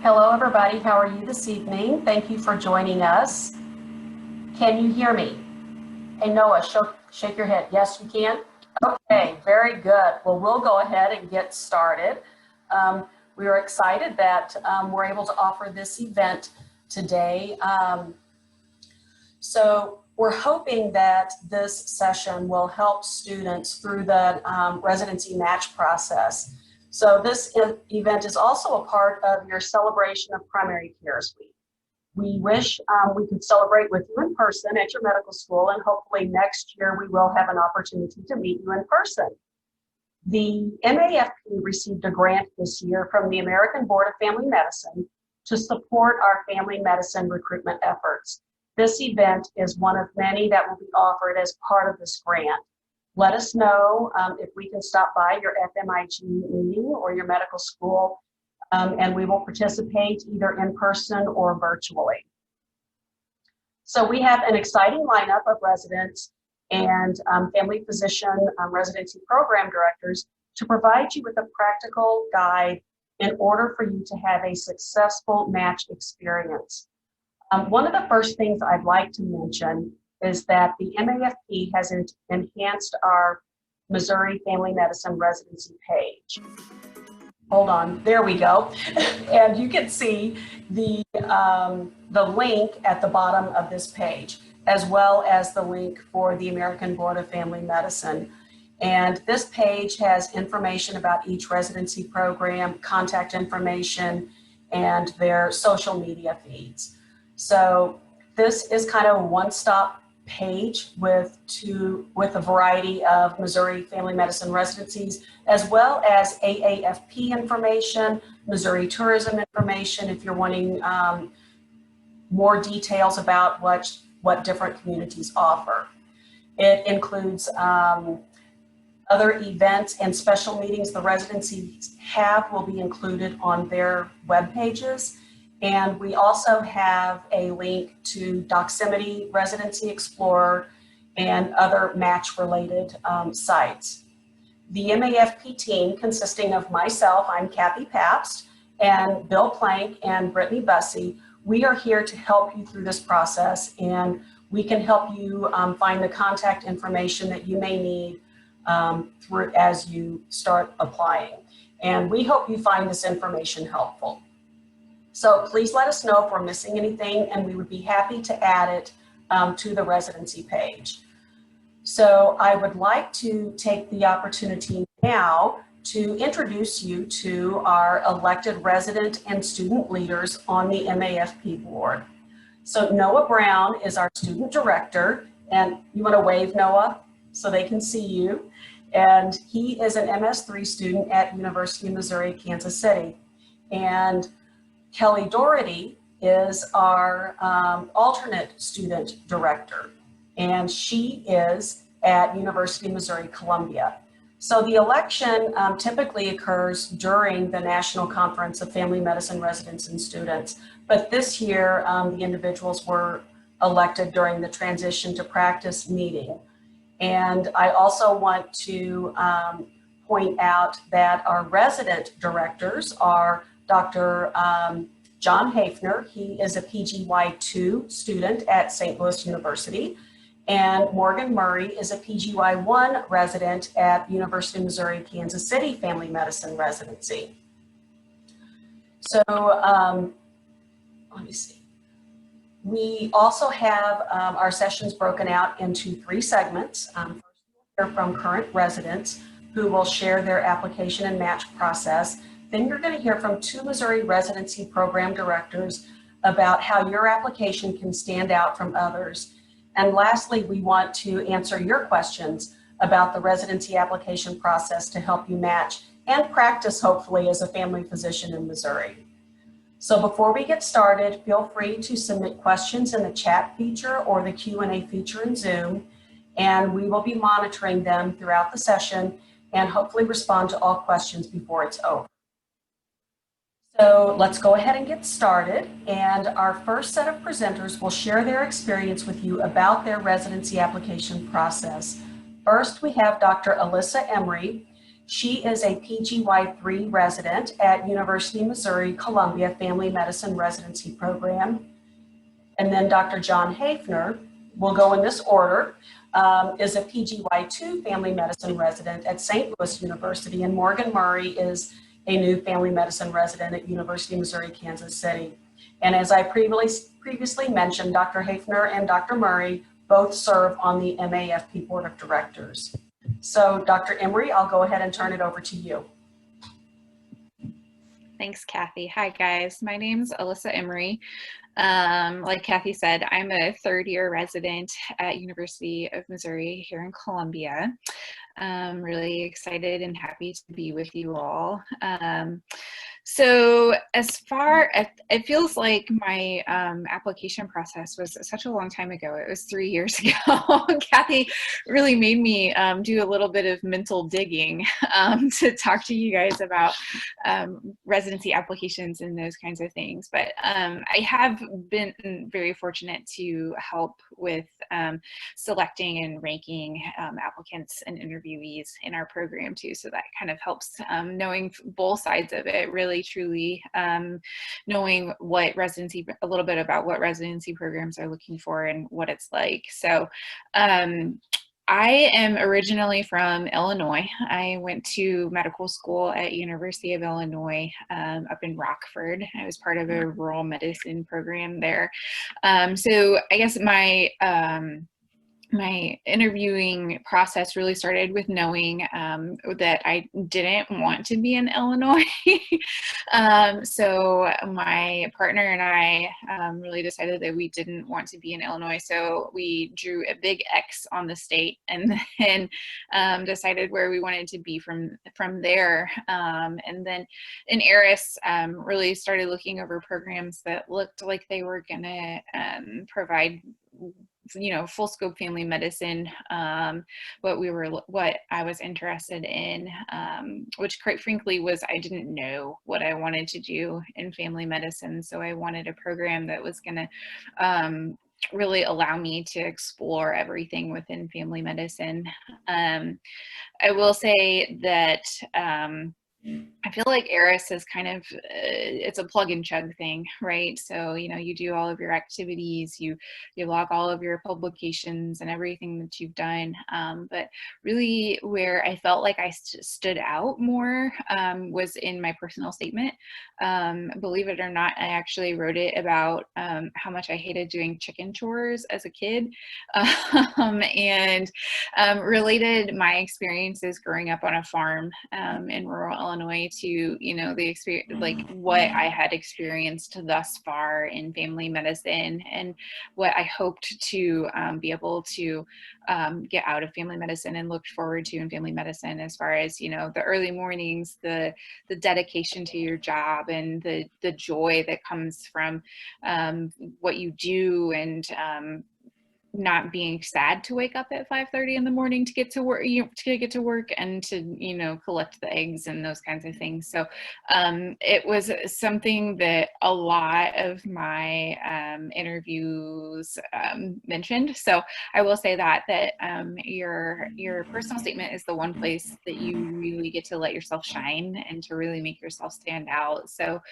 Hello, everybody. How are you this evening? Thank you for joining us. Can you hear me? Hey, Noah, shake your head. Yes, you can? Okay, very good. Well, we'll go ahead and get started. We are excited that we're able to offer this event today. So we're hoping that this session will help students through the residency match process. So this event is also a part of your celebration of Primary Cares Week. We wish we could celebrate with you in person at your medical school, and hopefully next year we will have an opportunity to meet you in person. The MAFP received a grant this year from the American Board of Family Medicine to support our family medicine recruitment efforts. This event is one of many that will be offered as part of this grant. Let us know if we can stop by your FMIG meeting or your medical school, and we will participate either in person or virtually. So we have an exciting lineup of residents and family physician residency program directors to provide you with a practical guide in order for you to have a successful match experience. One of the first things I'd like to mention is that the MAFP has enhanced our Missouri Family Medicine residency page. Hold on, there we go. And you can see the link at the bottom of this page, as well as the link for the American Board of Family Medicine. And this page has information about each residency program, contact information, and their social media feeds. So this is kind of a one-stop page with a variety of Missouri Family Medicine residencies, as well as AAFP information, Missouri tourism information, if you're wanting more details about what different communities offer. It includes other events and special meetings the residencies have will be included on their web pages. And we also have a link to Doximity, Residency Explorer, and other match-related sites. The MAFP team, consisting of myself, I'm Kathy Pabst, and Bill Plank and Brittany Bussey, we are here to help you through this process, and we can help you find the contact information that you may need as you start applying. And we hope you find this information helpful. So please let us know if we're missing anything, and we would be happy to add it to the residency page. So I would like to take the opportunity now to introduce you to our elected resident and student leaders on the MAFP board. So Noah Brown is our student director, and you want to wave, Noah, so they can see you. And he is an MS3 student at University of Missouri, Kansas City. And Kelly Doherty is our alternate student director, and she is at University of Missouri, Columbia. So the election typically occurs during the National Conference of Family Medicine Residents and Students, but this year the individuals were elected during the transition to practice meeting. And I also want to point out that our resident directors are Dr. John Hafner. He is a PGY2 student at St. Louis University, and Morgan Murray is a PGY1 resident at University of Missouri, Kansas City Family Medicine Residency. So let me see. We also have our sessions broken out into 3 segments. First, we'll hear from current residents who will share their application and match process. Then you're going to hear from 2 Missouri residency program directors about how your application can stand out from others. And lastly, we want to answer your questions about the residency application process to help you match and practice, hopefully, as a family physician in Missouri. So before we get started, feel free to submit questions in the chat feature or the Q&A feature in Zoom, and we will be monitoring them throughout the session and hopefully respond to all questions before it's over. So let's go ahead and get started. And our first set of presenters will share their experience with you about their residency application process. First, we have Dr. Alyssa Emery. She is a PGY3 resident at University of Missouri Columbia Family Medicine Residency Program. And then Dr. John Hafner, will go in this order, is a PGY2 family medicine resident at St. Louis University, and Morgan Murray is a new family medicine resident at University of Missouri, Kansas City. And as I previously mentioned, Dr. Hafner and Dr. Murray both serve on the MAFP Board of Directors. So Dr. Emery, I'll go ahead and turn it over to you. Thanks, Kathy. Hi, guys. My name's Alyssa Emery. Like Kathy said, I'm a third-year resident at University of Missouri here in Columbia. I'm really excited and happy to be with you all. So as far as, it feels like my application process was such a long time ago. It was 3 years ago. Kathy really made me do a little bit of mental digging to talk to you guys about residency applications and those kinds of things. But I have been very fortunate to help with selecting and ranking applicants and interviewees in our program too. So that kind of helps knowing both sides of it, really truly knowing what residency, a little bit about what residency programs are looking for and what it's like. So I am originally from Illinois. I went to medical school at University of Illinois up in Rockford. I was part of a rural medicine program there. So I guess my my interviewing process really started with knowing that I didn't want to be in Illinois. So my partner and I really decided that we didn't want to be in Illinois. So we drew a big X on the state and then decided where we wanted to be from there. And then in Eris, really started looking over programs that looked like they were gonna provide, you know, full scope family medicine, what I was interested in, which quite frankly was, I didn't know what I wanted to do in family medicine. So I wanted a program that was going to really allow me to explore everything within family medicine. I will say that I feel like Eris is kind of, it's a plug and chug thing, right? So, you know, you do all of your activities, you log all of your publications and everything that you've done. But really where I felt like I stood out more was in my personal statement. Believe it or not, I actually wrote it about how much I hated doing chicken chores as a kid, and related my experiences growing up on a farm in rural Illinois to, you know, the experience, like what I had experienced thus far in family medicine and what I hoped to be able to get out of family medicine and looked forward to in family medicine, as far as, you know, the early mornings, the dedication to your job, and the joy that comes from what you do, and not being sad to wake up at 5:30 in the morning to get to work, to get to work and to, you know, collect the eggs and those kinds of things. So it was something that a lot of my interviews mentioned. So I will say that your personal statement is the one place that you really get to let yourself shine and to really make yourself stand out. So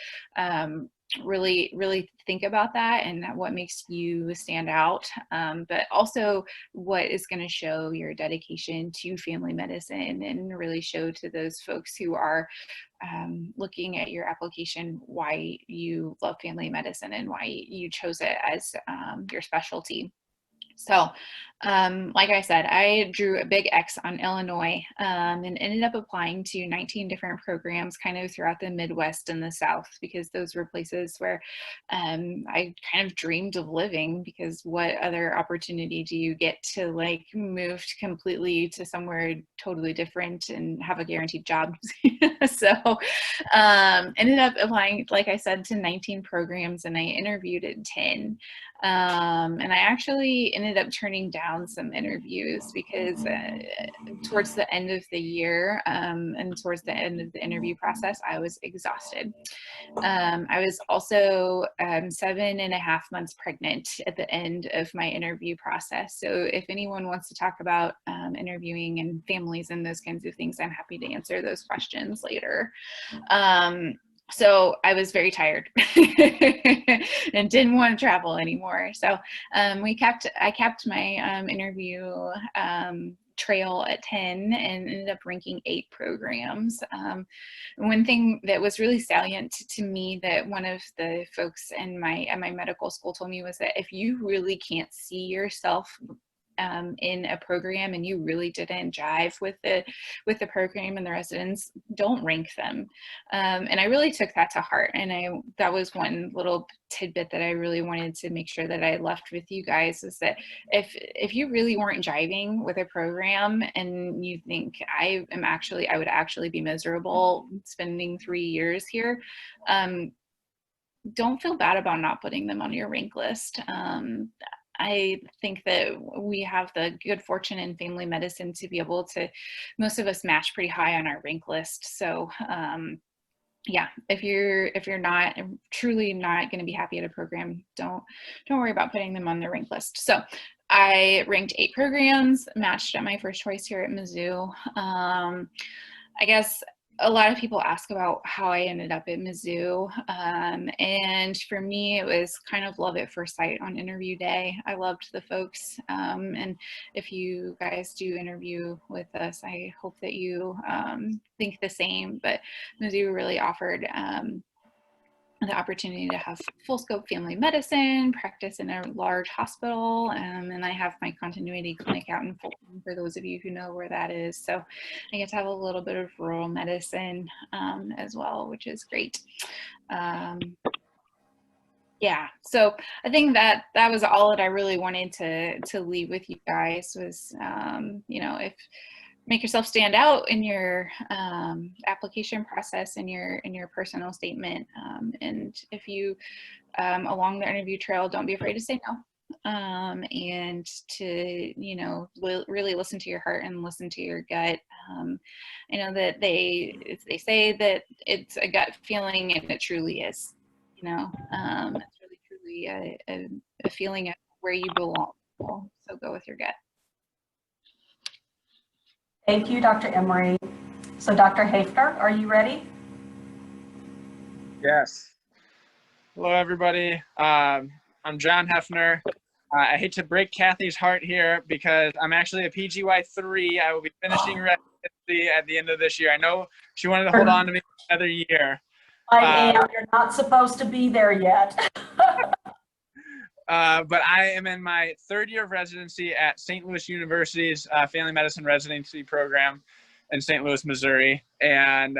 really think about that and what makes you stand out, but also what is going to show your dedication to family medicine and really show to those folks who are looking at your application why you love family medicine and why you chose it as your specialty. So like I said, I drew a big X on Illinois and ended up applying to 19 different programs kind of throughout the Midwest and the South, because those were places where I kind of dreamed of living, because what other opportunity do you get to like move completely to somewhere totally different and have a guaranteed job? So ended up applying, like I said, to 19 programs, and I interviewed at 10. And I actually ended up turning down some interviews because towards the end of the year and towards the end of the interview process, I was exhausted. I was also 7.5 months pregnant at the end of my interview process. So if anyone wants to talk about interviewing and families and those kinds of things, I'm happy to answer those questions later. So I was very tired and didn't want to travel anymore. So I kept my interview trail at 10 and ended up ranking 8 programs. One thing that was really salient to me that one of the folks at my medical school told me was that if you really can't see yourself in a program and you really didn't jive with the program and the residents, don't rank them. And I really took that to heart. And that was one little tidbit that I really wanted to make sure that I left with you guys, is that if you really weren't jiving with a program and you think I would actually be miserable spending 3 years here, don't feel bad about not putting them on your rank list. I think that we have the good fortune in family medicine to be able to, most of us match pretty high on our rank list. So yeah, if you're not truly not going to be happy at a program, don't worry about putting them on the rank list. So I ranked 8 programs, matched at my first choice here at Mizzou. I guess a lot of people ask about how I ended up at Mizzou. And for me, it was kind of love at first sight on interview day. I loved the folks. And if you guys do interview with us, I hope that you think the same. But Mizzou really offered the opportunity to have full scope family medicine, practice in a large hospital, and I have my continuity clinic out in Fulton, for those of you who know where that is. So I get to have a little bit of rural medicine as well, which is great. Yeah, so I think that was all that I really wanted to leave with you guys was, if make yourself stand out in your application process and your personal statement. And if you, along the interview trail, don't be afraid to say no. And to, really listen to your heart and listen to your gut. I know that they say that it's a gut feeling, and it truly is. It's really truly a feeling of where you belong. So go with your gut. Thank you, Dr. Emery. So Dr. Hafner, are you ready? Yes. Hello, everybody. I'm John Hefner. I hate to break Kathy's heart here because I'm actually a PGY3. I will be finishing residency at the end of this year. I know she wanted to hold on to me another year. I am. You're not supposed to be there yet. But I am in my 3rd year of residency at St. Louis University's Family Medicine Residency Program in St. Louis, Missouri. And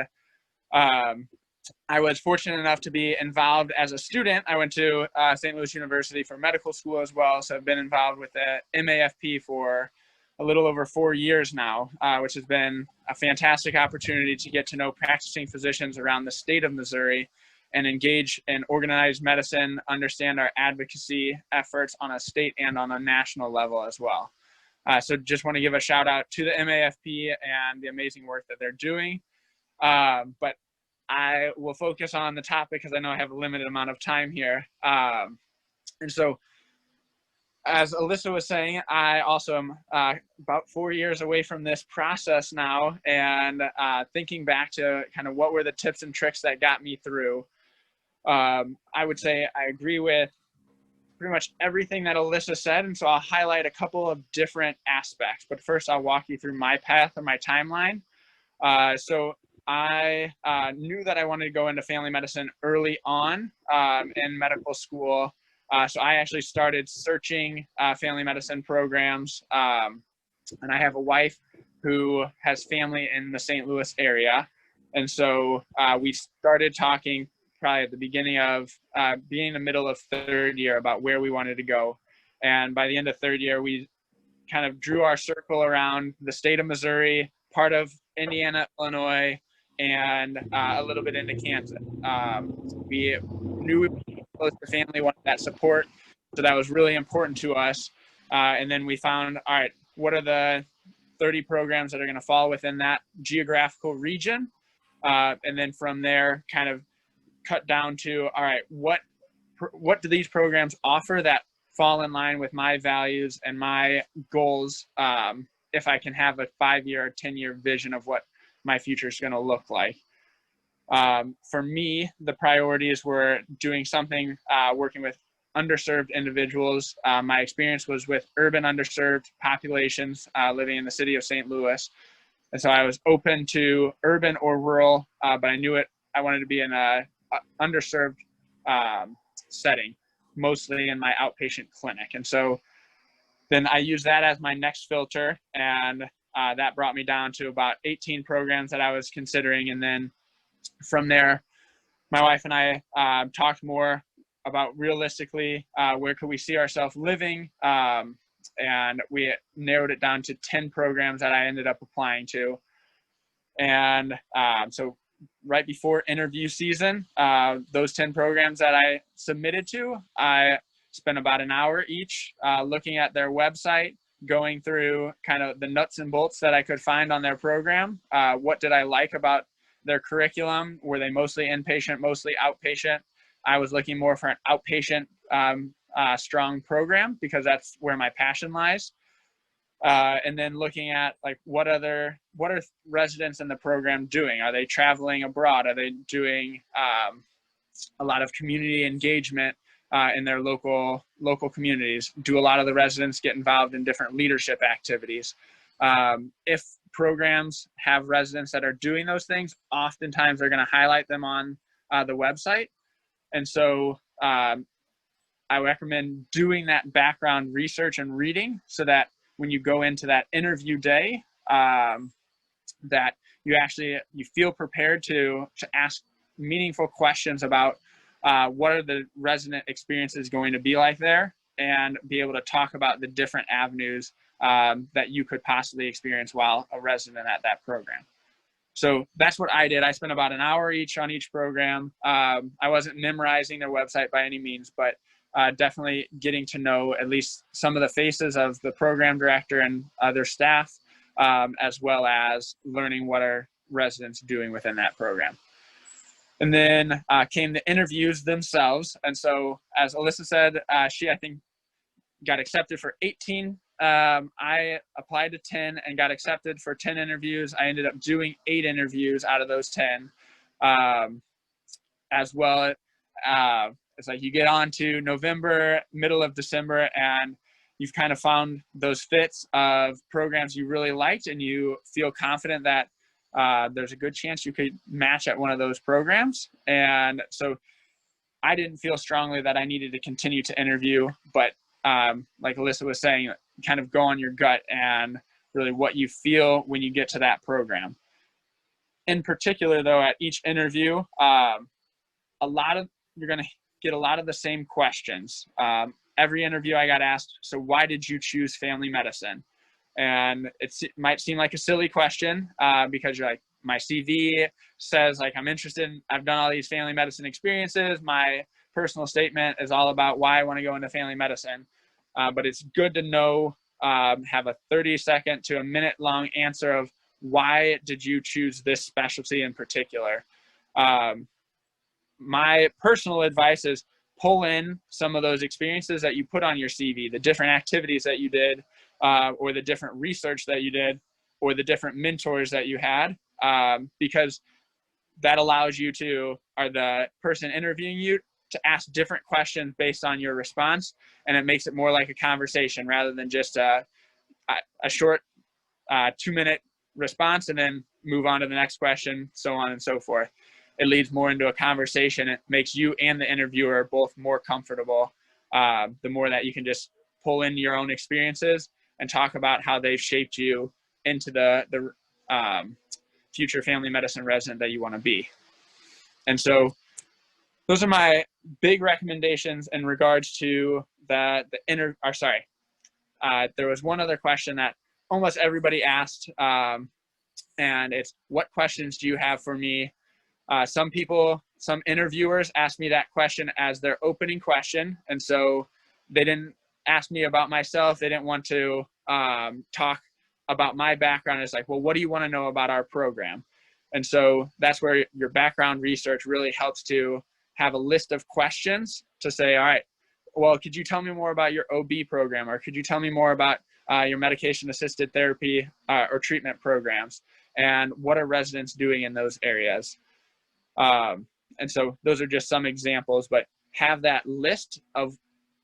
I was fortunate enough to be involved as a student. I went to St. Louis University for medical school as well. So I've been involved with the MAFP for a little over 4 years now, which has been a fantastic opportunity to get to know practicing physicians around the state of Missouri and engage in organized medicine, understand our advocacy efforts on a state and on a national level as well. So just want to give a shout out to the MAFP and the amazing work that they're doing. But I will focus on the topic because I know I have a limited amount of time here. And so, as Alyssa was saying, I also am about 4 years away from this process now, and thinking back to kind of what were the tips and tricks that got me through. I would say I agree with pretty much everything that Alyssa said, and so I'll highlight a couple of different aspects. But first, I'll walk you through my path or my timeline. So I knew that I wanted to go into family medicine early on in medical school. So I actually started searching family medicine programs, and I have a wife who has family in the St. Louis area. And so we started talking probably at the beginning of being in the middle of 3rd year about where we wanted to go. And by the end of 3rd year, we kind of drew our circle around the state of Missouri, part of Indiana, Illinois, and a little bit into Kansas. We knew we were close to family, wanted that support So that was really important to us. And then we found, all right, what are the 30 programs that are going to fall within that geographical region? And then from there, kind of cut down to, all right, what do these programs offer that fall in line with my values and my goals, if I can have a 5-year or 10-year vision of what my future is going to look like. For me, the priorities were doing something, working with underserved individuals. My experience was with urban underserved populations living in the city of St. Louis. And so I was open to urban or rural, but I knew I wanted to be in a underserved setting, mostly in my outpatient clinic. And so then I used that as my next filter, and that brought me down to about 18 programs that I was considering. And then from there, my wife and I talked more about realistically where could we see ourselves living, and we narrowed it down to 10 programs that I ended up applying to. And so right before interview season, those 10 programs that I submitted to, I spent about an hour each looking at their website, going through kind of the nuts and bolts that I could find on their program. What did I like about their curriculum? Were they mostly inpatient, mostly outpatient? I was looking more for an outpatient strong program because that's where my passion lies. And then looking at like what are residents in the program doing? Are they traveling abroad? Are they doing a lot of community engagement in their local communities? Do a lot of the residents get involved in different leadership activities? If programs have residents that are doing those things, oftentimes they're going to highlight them on the website. And so I recommend doing that background research and reading so that when you go into that interview day, that you feel prepared to ask meaningful questions about what are the resident experiences going to be like there, and be able to talk about the different avenues that you could possibly experience while a resident at that program. So that's what I did. I spent about an hour each on each program. I wasn't memorizing their website by any means, but definitely getting to know at least some of the faces of the program director and other staff, as well as learning what are residents doing within that program. And then came the interviews themselves. And so as Alyssa said, she, I think, got accepted for 18. I applied to 10 and got accepted for 10 interviews. I ended up doing 8 interviews out of those 10. As well, it's like you get on to November, middle of December, and you've kind of found those fits of programs you really liked, and you feel confident that there's a good chance you could match at one of those programs. And so I didn't feel strongly that I needed to continue to interview, but like Alyssa was saying, kind of go on your gut and really what you feel when you get to that program. In particular, though, at each interview, you're going to get a lot of the same questions. Every interview I got asked, so why did you choose family medicine? And it might seem like a silly question because you're like, my CV says like I'm interested I've done all these family medicine experiences. My personal statement is all about why I want to go into family medicine. But it's good to know, have a 30-second to a minute-long answer of why did you choose this specialty in particular. My personal advice is pull in some of those experiences that you put on your CV, the different activities that you did, or the different research that you did, or the different mentors that you had, because that allows you to, or the person interviewing you, to ask different questions based on your response, and it makes it more like a conversation rather than just a short 2-minute response and then move on to the next question, so on and so forth. It leads more into a conversation. It makes you and the interviewer both more comfortable. The more that you can just pull in your own experiences and talk about how they've shaped you into the future family medicine resident that you want to be. And so those are my big recommendations in regards to there was one other question that almost everybody asked, and it's, what questions do you have for me? Some interviewers ask me that question as their opening question. And so they didn't ask me about myself. They didn't want to talk about my background. It's like, well, what do you want to know about our program? And so that's where your background research really helps to have a list of questions to say, all right, well, could you tell me more about your OB program? Or could you tell me more about your medication-assisted therapy or treatment programs? And what are residents doing in those areas? And so those are just some examples, but have that list of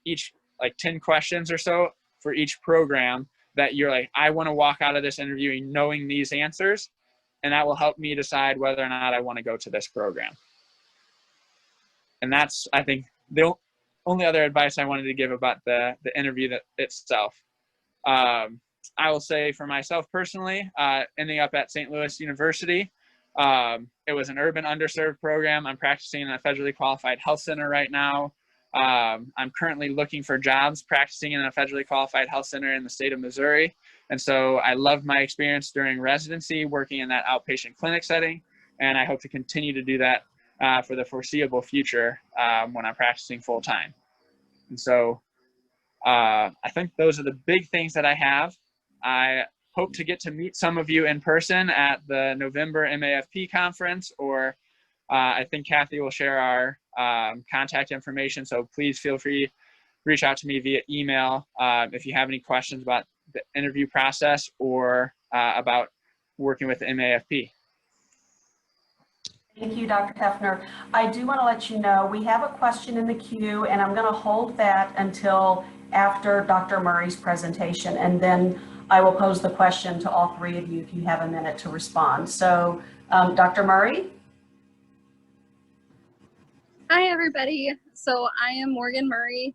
each, like 10 questions or so for each program that you're like, I want to walk out of this interview knowing these answers, and that will help me decide whether or not I want to go to this program. And that's, I think, the only other advice I wanted to give about the interview itself. I will say for myself personally, ending up at St. Louis University, it was an urban underserved program. I'm practicing in a federally qualified health center right now. I'm currently looking for jobs practicing in a federally qualified health center in the state of Missouri. And so I loved my experience during residency working in that outpatient clinic setting. And I hope to continue to do that for the foreseeable future when I'm practicing full time. And so I think those are the big things that I have. I hope to get to meet some of you in person at the November MAFP conference, or I think Kathy will share our contact information. So please feel free to reach out to me via email if you have any questions about the interview process or about working with the MAFP. Thank you, Dr. Hefner. I do want to let you know we have a question in the queue, and I'm going to hold that until after Dr. Murray's presentation, and then I will pose the question to all three of you if you have a minute to respond. So, Dr. Murray? Hi, everybody. So I am Morgan Murray.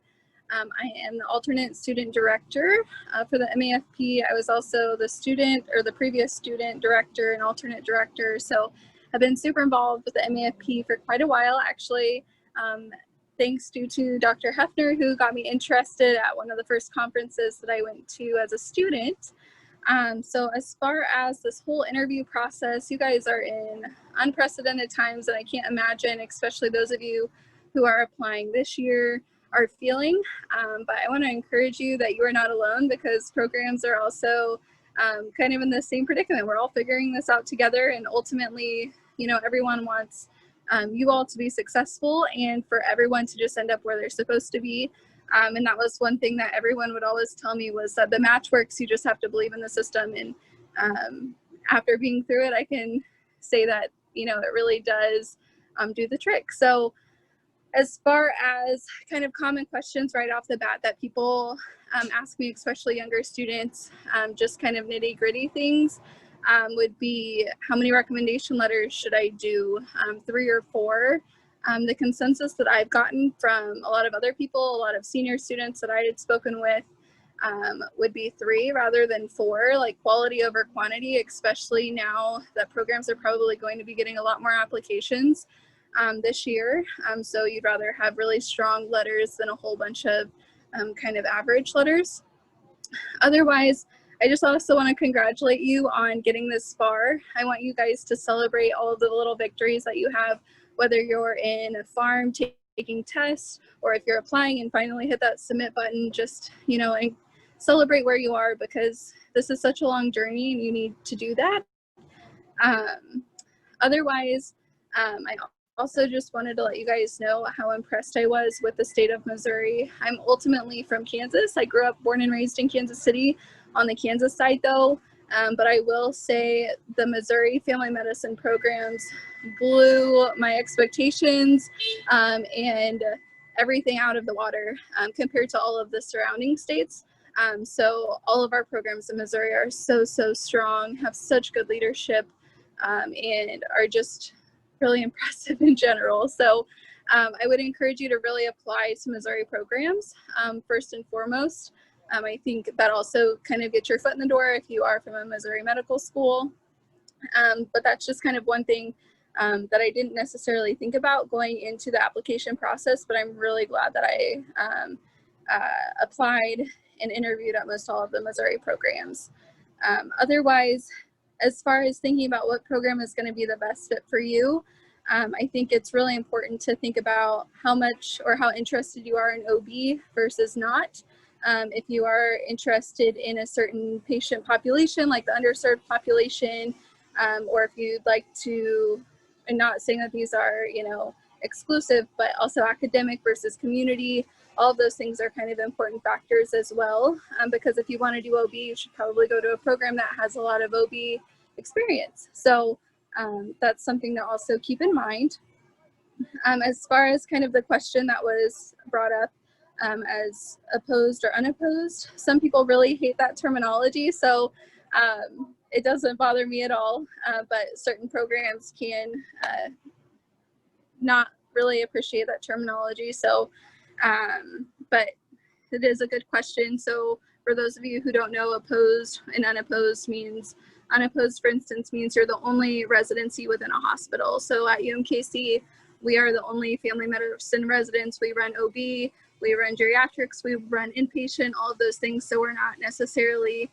I am the alternate student director for the MAFP. I was also the student or the previous student director and alternate director. So I've been super involved with the MAFP for quite a while, actually. Thanks due to Dr. Hefner, who got me interested at one of the first conferences that I went to as a student. So as far as this whole interview process, you guys are in unprecedented times, and I can't imagine, especially those of you who are applying this year, are feeling. But I want to encourage you that you are not alone, because programs are also kind of in the same predicament. We're all figuring this out together, and ultimately, you know, everyone wants you all to be successful and for everyone to just end up where they're supposed to be. And that was one thing that everyone would always tell me, was that the match works. You just have to believe in the system. And after being through it, I can say that, you know, it really does do the trick. So as far as kind of common questions right off the bat that people ask me, especially younger students, just kind of nitty gritty things, would be, how many recommendation letters should I do? 3 or 4? The consensus that I've gotten from a lot of other people, a lot of senior students that I had spoken with, would be 3 rather than 4, like quality over quantity, especially now that programs are probably going to be getting a lot more applications this year. So you'd rather have really strong letters than a whole bunch of kind of average letters. Otherwise, I just also want to congratulate you on getting this far. I want you guys to celebrate all of the little victories that you have, whether you're in a farm taking tests, or if you're applying and finally hit that submit button. Just, you know, and celebrate where you are, because this is such a long journey and you need to do that. Otherwise, I also just wanted to let you guys know how impressed I was with the state of Missouri. I'm ultimately from Kansas. I grew up, born and raised in Kansas City on the Kansas side though. But I will say the Missouri family medicine programs blew my expectations and everything out of the water compared to all of the surrounding states. So all of our programs in Missouri are so strong, have such good leadership, and are just really impressive in general. So I would encourage you to really apply to Missouri programs first and foremost. I think that also kind of gets your foot in the door if you are from a Missouri medical school. But that's just kind of one thing that I didn't necessarily think about going into the application process, but I'm really glad that I applied and interviewed at most all of the Missouri programs. Otherwise, as far as thinking about what program is going to be the best fit for you, I think it's really important to think about how much or how interested you are in OB versus not. If you are interested in a certain patient population, like the underserved population, or if you'd like to, and not saying that these are, exclusive, but also academic versus community, all of those things are kind of important factors as well. Because if you want to do OB, you should probably go to a program that has a lot of OB experience. So that's something to also keep in mind. As far as kind of the question that was brought up, as opposed or unopposed, some people really hate that terminology. So it doesn't bother me at all, but certain programs can not really appreciate that terminology. So, but it is a good question. So for those of you who don't know, opposed and unopposed means, unopposed, for instance, means you're the only residency within a hospital. So at UMKC, we are the only family medicine residents. We run OB, we run geriatrics, we run inpatient, all of those things. So we're not necessarily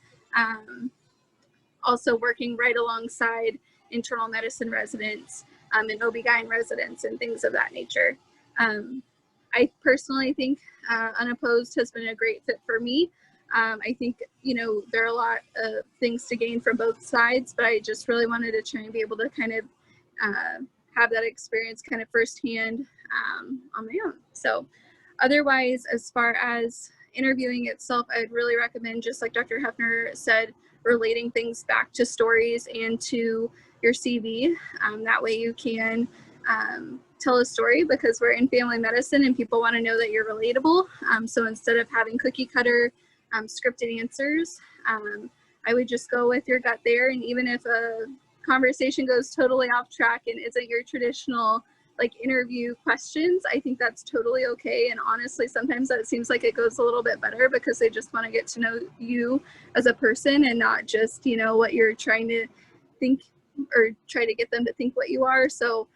also working right alongside internal medicine residents and OB-GYN residents and things of that nature. I personally think unopposed has been a great fit for me. I think, there are a lot of things to gain from both sides, but I just really wanted to try and be able to kind of have that experience kind of firsthand on my own. So otherwise, as far as interviewing itself, I'd really recommend, just like Dr. Hefner said, relating things back to stories and to your CV. That way you can tell a story, because we're in family medicine and people want to know that you're relatable. So instead of having cookie cutter scripted answers, I would just go with your gut there. And even if a conversation goes totally off track and isn't your traditional interview questions, I think that's totally okay. And honestly, sometimes that seems like it goes a little bit better because they just want to get to know you as a person and not just, what you're trying to think or try to get them to think what you are. So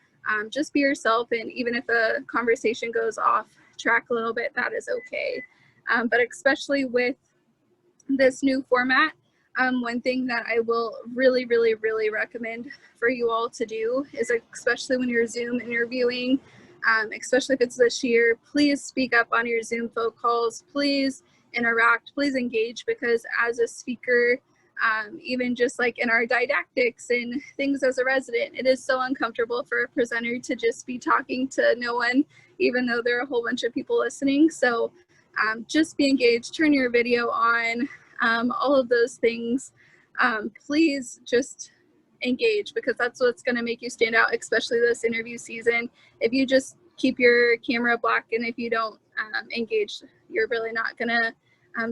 just be yourself. And even if a conversation goes off track a little bit, that is okay. But especially with this new format, one thing that I will really, really, really recommend for you all to do is, especially when you're Zoom interviewing, especially if it's this year, please speak up on your Zoom phone calls, please interact, please engage, because as a speaker, even just in our didactics and things as a resident, it is so uncomfortable for a presenter to just be talking to no one, even though there are a whole bunch of people listening. So just be engaged, turn your video on, all of those things. Please just engage, because that's what's going to make you stand out, especially this interview season. If you just keep your camera black and if you don't engage, you're really not going to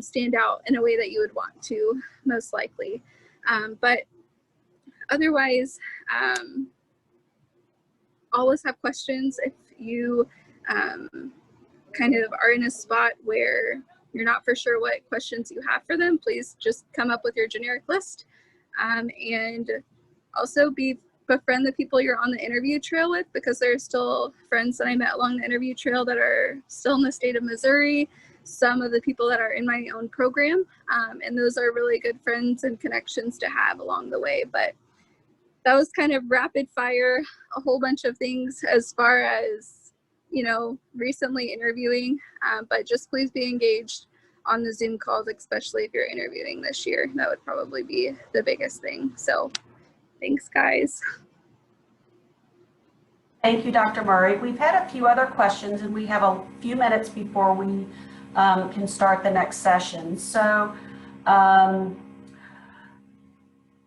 stand out in a way that you would want to, most likely. But otherwise, always have questions. If you kind of are in a spot where you're not for sure what questions you have for them, please just come up with your generic list. And also befriend the people you're on the interview trail with, because there are still friends that I met along the interview trail that are still in the state of Missouri, some of the people that are in my own program, and those are really good friends and connections to have along the way. But that was kind of rapid fire, a whole bunch of things as far as, recently interviewing, but just please be engaged on the Zoom calls, especially if you're interviewing this year. That would probably be the biggest thing. So thanks, guys. Thank you, Dr. Murray. We've had a few other questions and we have a few minutes before we can start the next session. So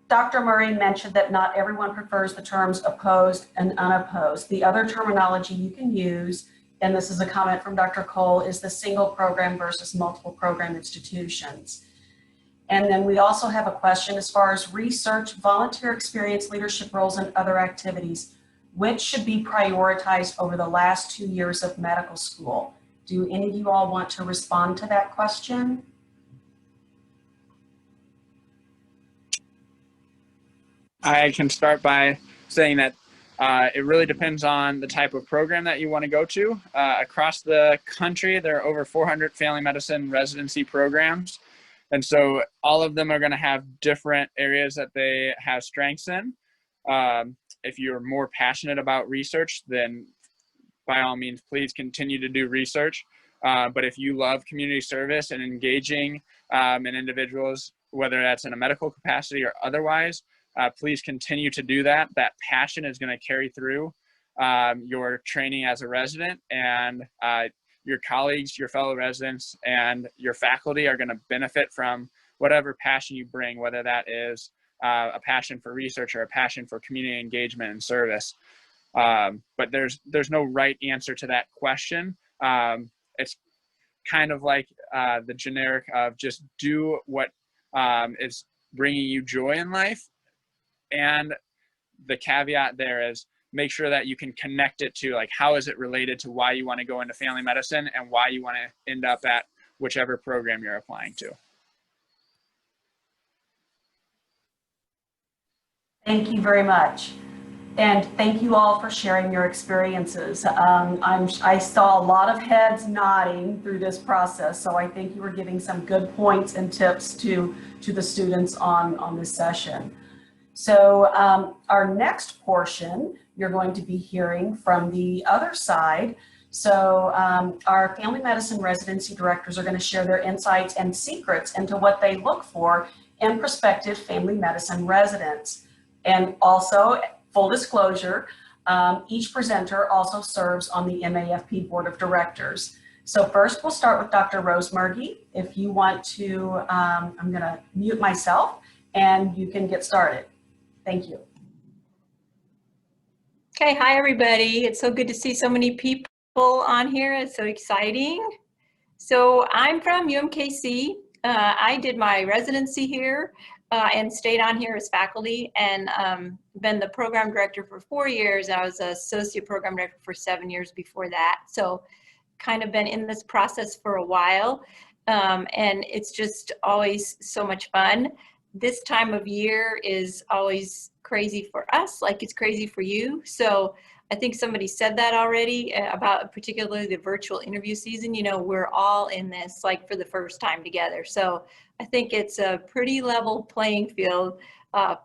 Dr. Murray mentioned that not everyone prefers the terms opposed and unopposed. The other terminology you can use, and this is a comment from Dr. Cole, is the single program versus multiple program institutions. And then we also have a question as far as research, volunteer experience, leadership roles, and other activities. Which should be prioritized over the last 2 years of medical school? Do any of you all want to respond to that question? I can start by saying that it really depends on the type of program that you want to go to. Across the country, there are over 400 family medicine residency programs. And so all of them are going to have different areas that they have strengths in. if you're more passionate about research, then by all means, please continue to do research. But if you love community service and engaging in individuals, whether that's in a medical capacity or otherwise, please continue to do that. That passion is going to carry through your training as a resident, and your colleagues, your fellow residents, and your faculty are going to benefit from whatever passion you bring, whether that is a passion for research or a passion for community engagement and service. But there's no right answer to that question. It's kind of like the generic of just do what is bringing you joy in life. And the caveat there is make sure that you can connect it to, like, how is it related to why you want to go into family medicine and why you want to end up at whichever program you're applying to. Thank you very much. And thank you all for sharing your experiences. I saw a lot of heads nodding through this process, so I think you were giving some good points and tips to the students on this session. So our next portion, you're going to be hearing from the other side. So our family medicine residency directors are going to share their insights and secrets into what they look for in prospective family medicine residents. And also, full disclosure, each presenter also serves on the MAFP Board of Directors. So first we'll start with Dr. Rose Murgy. If you want to, I'm gonna mute myself and you can get started. Thank you. Okay, hi everybody. It's so good to see so many people on here. It's so exciting. So I'm from UMKC. I did my residency here and stayed on here as faculty, and been the program director for 4 years. I was associate program director for 7 years before that. So kind of been in this process for a while, and it's just always so much fun. This time of year is always crazy for us, like it's crazy for you. So I think somebody said that already about particularly the virtual interview season. You know, we're all in this like for the first time together. So I think it's a pretty level playing field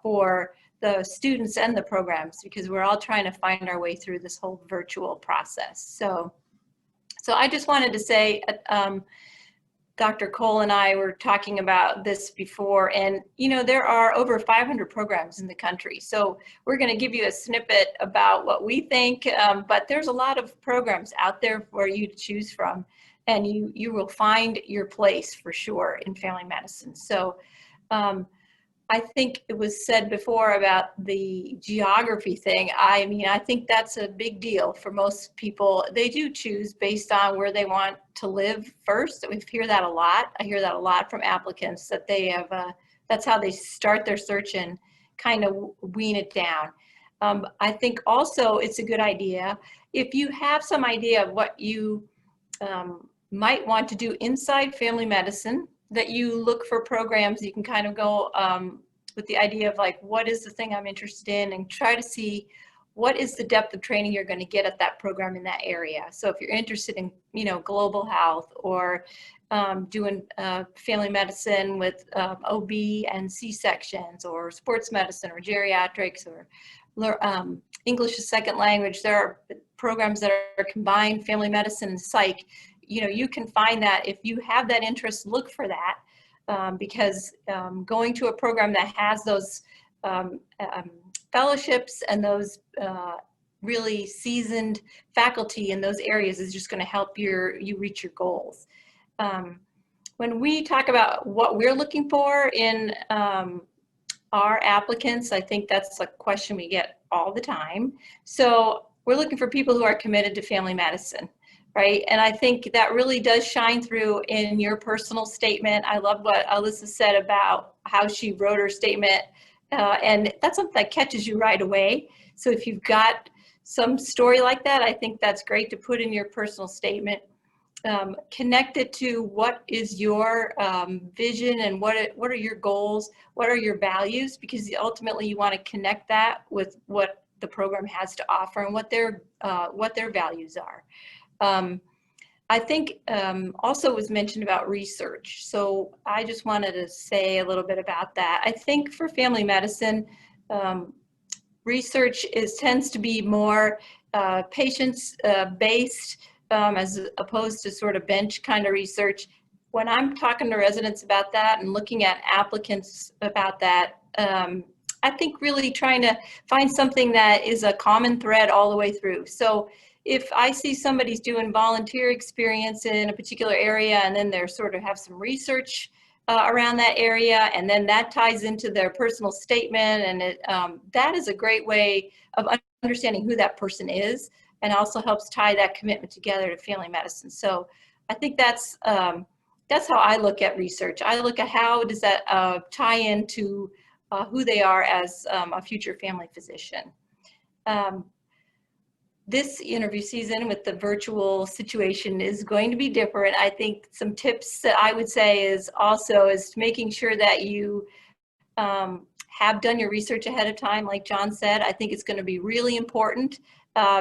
for the students and the programs, because we're all trying to find our way through this whole virtual process. So I just wanted to say, Dr. Cole and I were talking about this before, and you know, there are over 500 programs in the country. So we're going to give you a snippet about what we think, but there's a lot of programs out there for you to choose from, and you will find your place for sure in family medicine. So I think it was said before about the geography thing. I mean, I think that's a big deal for most people. They do choose based on where they want to live first. We hear that a lot. I hear that a lot from applicants, that they have, that's how they start their search and kind of wean it down. I think also it's a good idea if you have some idea of what you might want to do inside family medicine, that you look for programs. You can kind of go with the idea of like, what is the thing I'm interested in, and try to see what is the depth of training you're going to get at that program in that area. So if you're interested in, you know, global health, or doing family medicine with OB and C-sections, or sports medicine, or geriatrics, or English as second language, there are programs that are combined family medicine and psych. You know, you can find that if you have that interest, look for that, because going to a program that has those fellowships and those really seasoned faculty in those areas is just going to help you reach your goals. When we talk about what we're looking for in our applicants, I think that's a question we get all the time. So we're looking for people who are committed to family medicine. Right, and I think that really does shine through in your personal statement. I love what Alyssa said about how she wrote her statement, and that's something that catches you right away. So if you've got some story like that, I think that's great to put in your personal statement. Connect it to what is your vision, and what are your goals, what are your values, because ultimately you want to connect that with what the program has to offer and what their values are. I think also was mentioned about research. So I just wanted to say a little bit about that. I think for family medicine, research tends to be more patients based as opposed to sort of bench kind of research. When I'm talking to residents about that and looking at applicants about that, I think really trying to find something that is a common thread all the way through. So if I see somebody's doing volunteer experience in a particular area and then they're sort of have some research around that area, and then that ties into their personal statement, and that is a great way of understanding who that person is, and also helps tie that commitment together to family medicine. So I think that's how I look at research. I look at how does that tie into who they are as a future family physician. This interview season with the virtual situation is going to be different. I think some tips that I would say is making sure that you have done your research ahead of time. Like John said, I think it's going to be really important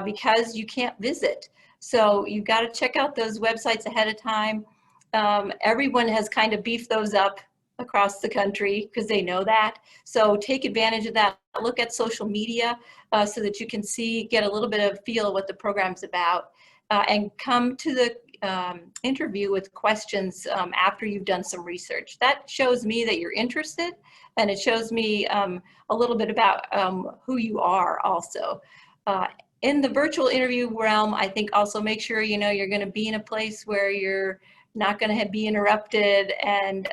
because you can't visit. So you've got to check out those websites ahead of time. Everyone has kind of beefed those up across the country because they know that. So take advantage of that. Look at social media so that you can get a little bit of feel of what the program's about, and come to the interview with questions after you've done some research. That shows me that you're interested, and it shows me a little bit about who you are also. In the virtual interview realm, I think also make sure you're going to be in a place where you're not going to be interrupted, and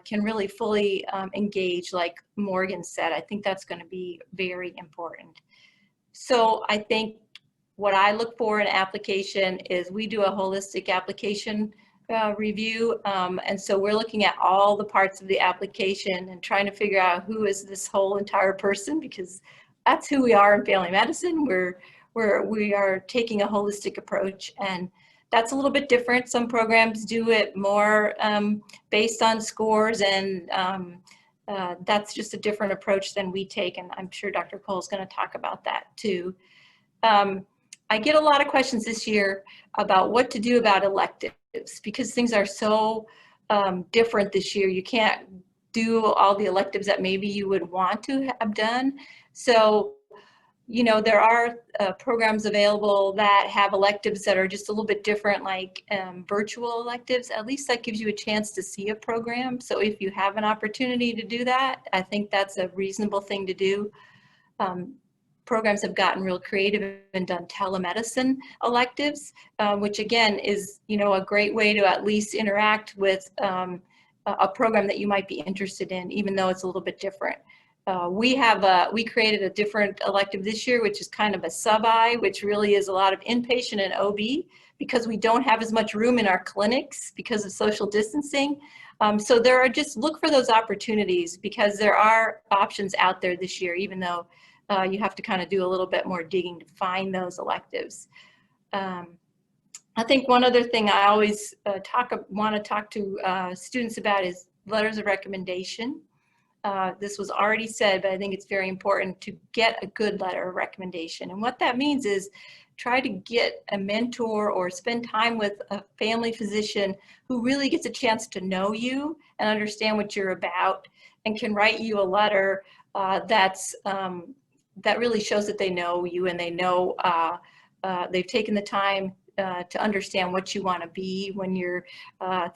can really fully engage, like Morgan said. I think that's going to be very important. So I think what I look for in an application is we do a holistic application review. And so we're looking at all the parts of the application and trying to figure out who is this whole entire person, because that's who we are in family medicine. We are taking a holistic approach, and that's a little bit different. Some programs do it more based on scores, and that's just a different approach than we take, and I'm sure Dr. Cole is going to talk about that too. I get a lot of questions this year about what to do about electives, because things are so different this year. You can't do all the electives that maybe you would want to have done. So there are programs available that have electives that are just a little bit different, like virtual electives. At least that gives you a chance to see a program. So if you have an opportunity to do that, I think that's a reasonable thing to do. Programs have gotten real creative and done telemedicine electives, which again is, a great way to at least interact with a program that you might be interested in, even though it's a little bit different. We created a different elective this year, which is kind of a sub-I, which really is a lot of inpatient and OB, because we don't have as much room in our clinics because of social distancing. So look for those opportunities, because there are options out there this year, even though you have to kind of do a little bit more digging to find those electives. I think one other thing I always want to talk to students about is letters of recommendation. This was already said, but I think it's very important to get a good letter of recommendation. And what that means is try to get a mentor or spend time with a family physician who really gets a chance to know you and understand what you're about, and can write you a letter that really shows that they know you, and they know they've taken the time to understand what you want to be when you're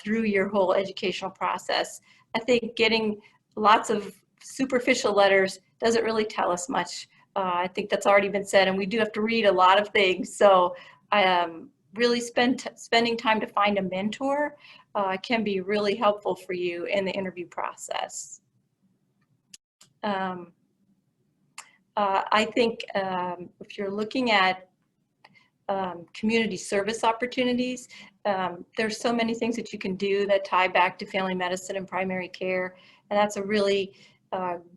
through your whole educational process. I think getting lots of superficial letters doesn't really tell us much. I think that's already been said, and we do have to read a lot of things. So really spending time to find a mentor can be really helpful for you in the interview process. I think if you're looking at community service opportunities, there's so many things that you can do that tie back to family medicine and primary care, and that's a really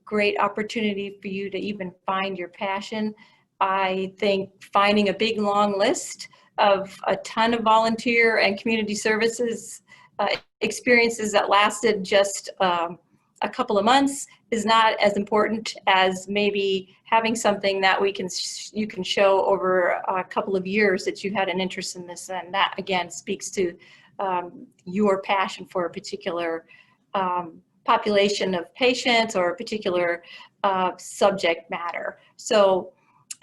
great opportunity for you to even find your passion. I think finding a big long list of a ton of volunteer and community services experiences that lasted just a couple of months is not as important as maybe having something that you can show over a couple of years that you had an interest in this, and that again speaks to your passion for a particular population of patients or a particular subject matter. So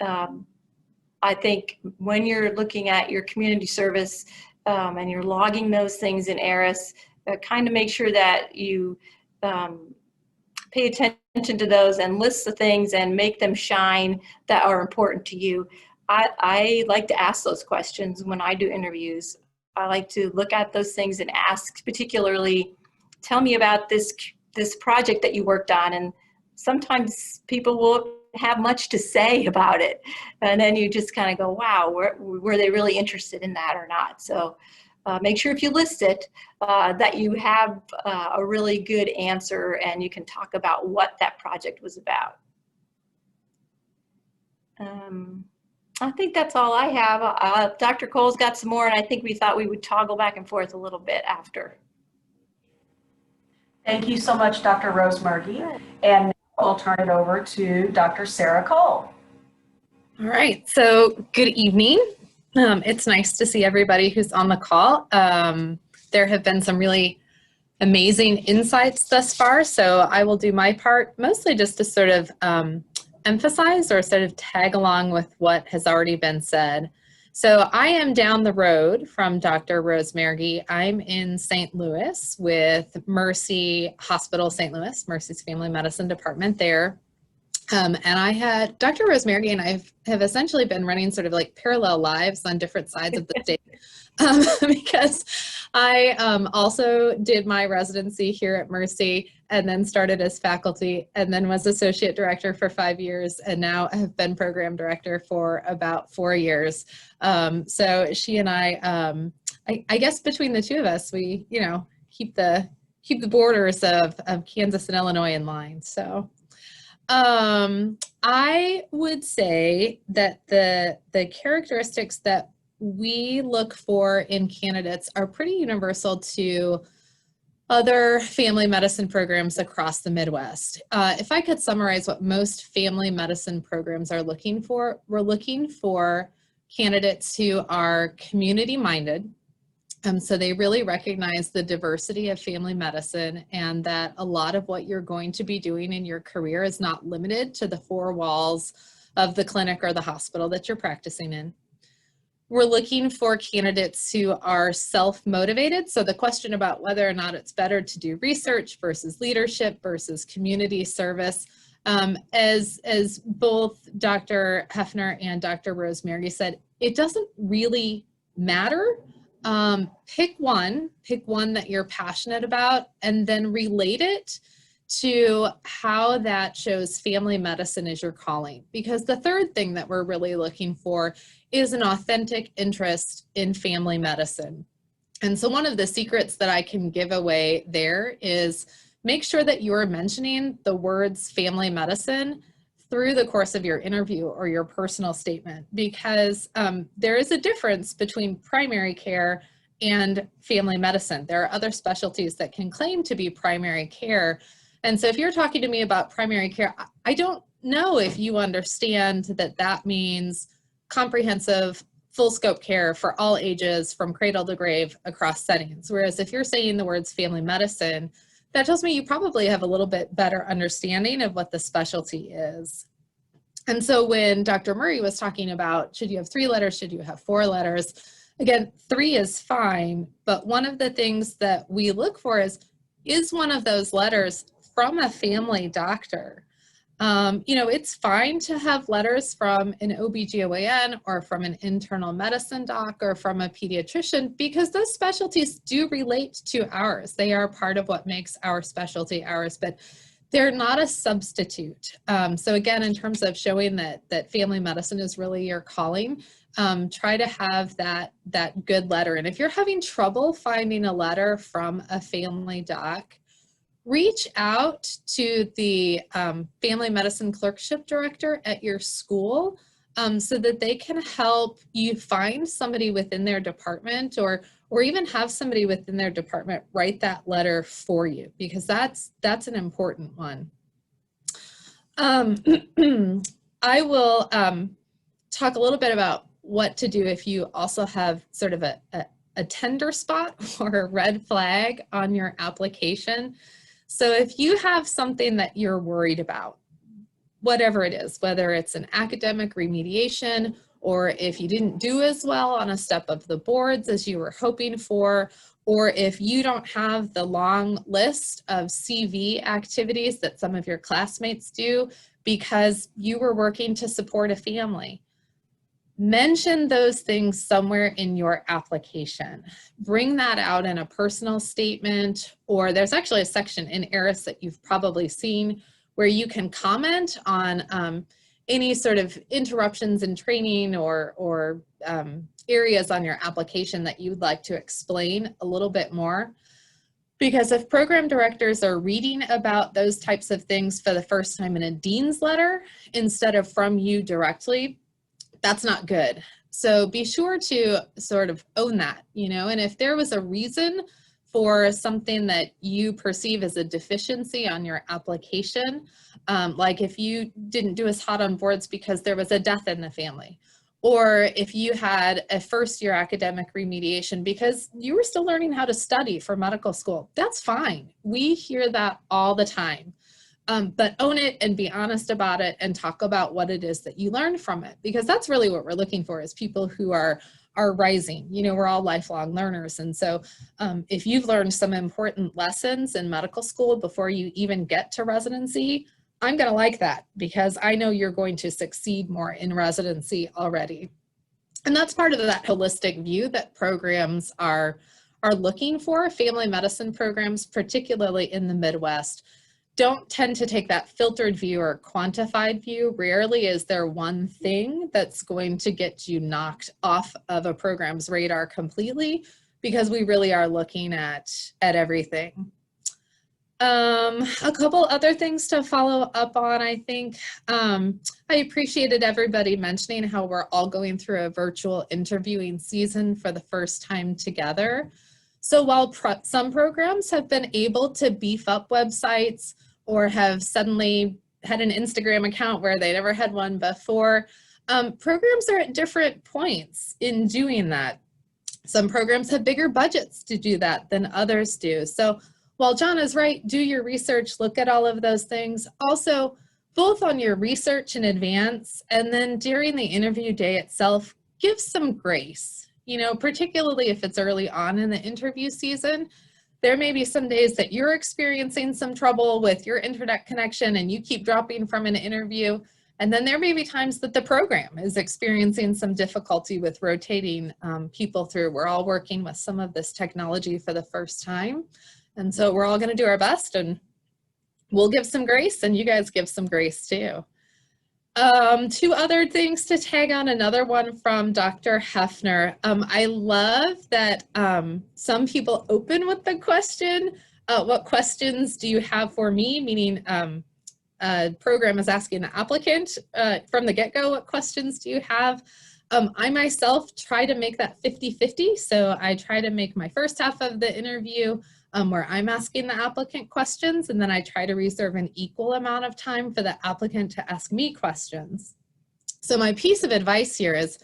I think when you're looking at your community service and you're logging those things in ARIS, kind of make sure that you pay attention to those and list the things and make them shine that are important to you. I like to ask those questions when I do interviews. I like to look at those things and ask, particularly, tell me about this project that you worked on. And sometimes people will have much to say about it. And then you just kind of go, wow, were they really interested in that or not? So make sure if you list it, that you have a really good answer and you can talk about what that project was about. I think that's all I have. Dr. Cole's got some more, and I think we thought we would toggle back and forth a little bit after. Thank you so much, Dr. Rose Murgy. And now we'll turn it over to Dr. Sarah Cole. All right, so good evening. It's nice to see everybody who's on the call. There have been some really amazing insights thus far, so I will do my part mostly just to sort of emphasize or sort of tag along with what has already been said. So I am down the road from Dr. Rose Murgy. I'm in St. Louis with Mercy Hospital St. Louis, Mercy's Family Medicine Department there. And I had Dr. Rose Murgy and I have essentially been running sort of like parallel lives on different sides of the state because I also did my residency here at Mercy and then started as faculty and then was associate director for 5 years and now have been program director for about 4 years. So she and I guess between the two of us, we, you know, keep the borders of Kansas and Illinois in line. So I would say that the characteristics that we look for in candidates are pretty universal to other family medicine programs across the Midwest. If I could summarize what most family medicine programs are looking for, we're looking for candidates who are community-minded. So they really recognize the diversity of family medicine and that a lot of what you're going to be doing in your career is not limited to the 4 walls of the clinic or the hospital that you're practicing in. We're looking for candidates who are self-motivated. So the question about whether or not it's better to do research versus leadership versus community service, as both Dr. Hefner and Dr. Rose Murgy said, it doesn't really matter. Pick one that you're passionate about and then relate it to how that shows family medicine is your calling. Because the third thing that we're really looking for is an authentic interest in family medicine. And so one of the secrets that I can give away there is make sure that you're mentioning the words family medicine through the course of your interview or your personal statement, because there is a difference between primary care and family medicine. There are other specialties that can claim to be primary care. And so if you're talking to me about primary care, I don't know if you understand that that means comprehensive full scope care for all ages from cradle to grave across settings. Whereas if you're saying the words family medicine, that tells me you probably have a little bit better understanding of what the specialty is. And so when Dr. Murray was talking about, should you have 3 letters, should you have 4 letters? Again, 3 is fine, but one of the things that we look for is one of those letters from a family doctor? You know, it's fine to have letters from an OBGYN or from an internal medicine doc or from a pediatrician, because those specialties do relate to ours. They are part of what makes our specialty ours, but they're not a substitute. So again, in terms of showing that family medicine is really your calling, try to have that good letter. And if you're having trouble finding a letter from a family doc, reach out to the family medicine clerkship director at your school so that they can help you find somebody within their department, or even have somebody within their department write that letter for you, because that's an important one. I will talk a little bit about what to do if you also have sort of a tender spot or a red flag on your application. So if you have something that you're worried about, whatever it is, whether it's an academic remediation, or if you didn't do as well on a step of the boards as you were hoping for, or if you don't have the long list of CV activities that some of your classmates do because you were working to support a family, mention those things somewhere in your application. Bring that out in a personal statement, or there's actually a section in ERIS that you've probably seen where you can comment on any sort of interruptions in training or areas on your application that you'd like to explain a little bit more. Because if program directors are reading about those types of things for the first time in a dean's letter instead of from you directly, that's not good. So be sure to sort of own that, you know, and if there was a reason for something that you perceive as a deficiency on your application, like if you didn't do as hot on boards because there was a death in the family, or if you had a first-year academic remediation because you were still learning how to study for medical school, that's fine. We hear that all the time. But own it and be honest about it and talk about what it is that you learned from it, because that's really what we're looking for, is people who are rising. You know, we're all lifelong learners. And so if you've learned some important lessons in medical school before you even get to residency, I'm going to like that, because I know you're going to succeed more in residency already. And that's part of that holistic view that programs are looking for. Family medicine programs, particularly in the Midwest, don't tend to take that filtered view or quantified view. Rarely is there one thing that's going to get you knocked off of a program's radar completely, because we really are looking at everything. A couple other things to follow up on, I think. I appreciated everybody mentioning how we're all going through a virtual interviewing season for the first time together. So while some programs have been able to beef up websites or have suddenly had an Instagram account where they never had one before, programs are at different points in doing that. Some programs have bigger budgets to do that than others do. So while John is right, do your research, look at all of those things. Also, both on your research in advance and then during the interview day itself, give some grace. You know, particularly if it's early on in the interview season, there may be some days that you're experiencing some trouble with your internet connection and you keep dropping from an interview. And then there may be times that the program is experiencing some difficulty with rotating people through. We're all working with some of this technology for the first time. And so we're all going to do our best, and we'll give some grace, and you guys give some grace too. Two other things to tag on, another one from Dr. Hefner. I love that some people open with the question, what questions do you have for me? Meaning program is asking the applicant from the get-go, what questions do you have? I myself try to make that 50-50. So I try to make my first half of the interview where I'm asking the applicant questions, and then I try to reserve an equal amount of time for the applicant to ask me questions. So my piece of advice here is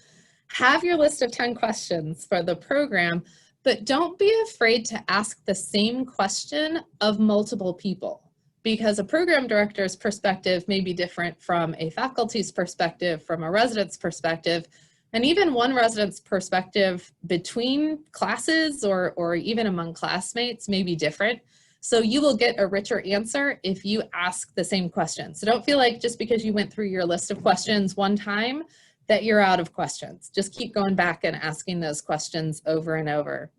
have your list of 10 questions for the program, but don't be afraid to ask the same question of multiple people, because a program director's perspective may be different from a faculty's perspective, from a resident's perspective, and even one resident's perspective between classes or even among classmates may be different. So you will get a richer answer if you ask the same question. So don't feel like just because you went through your list of questions one time that you're out of questions. Just keep going back and asking those questions over and over.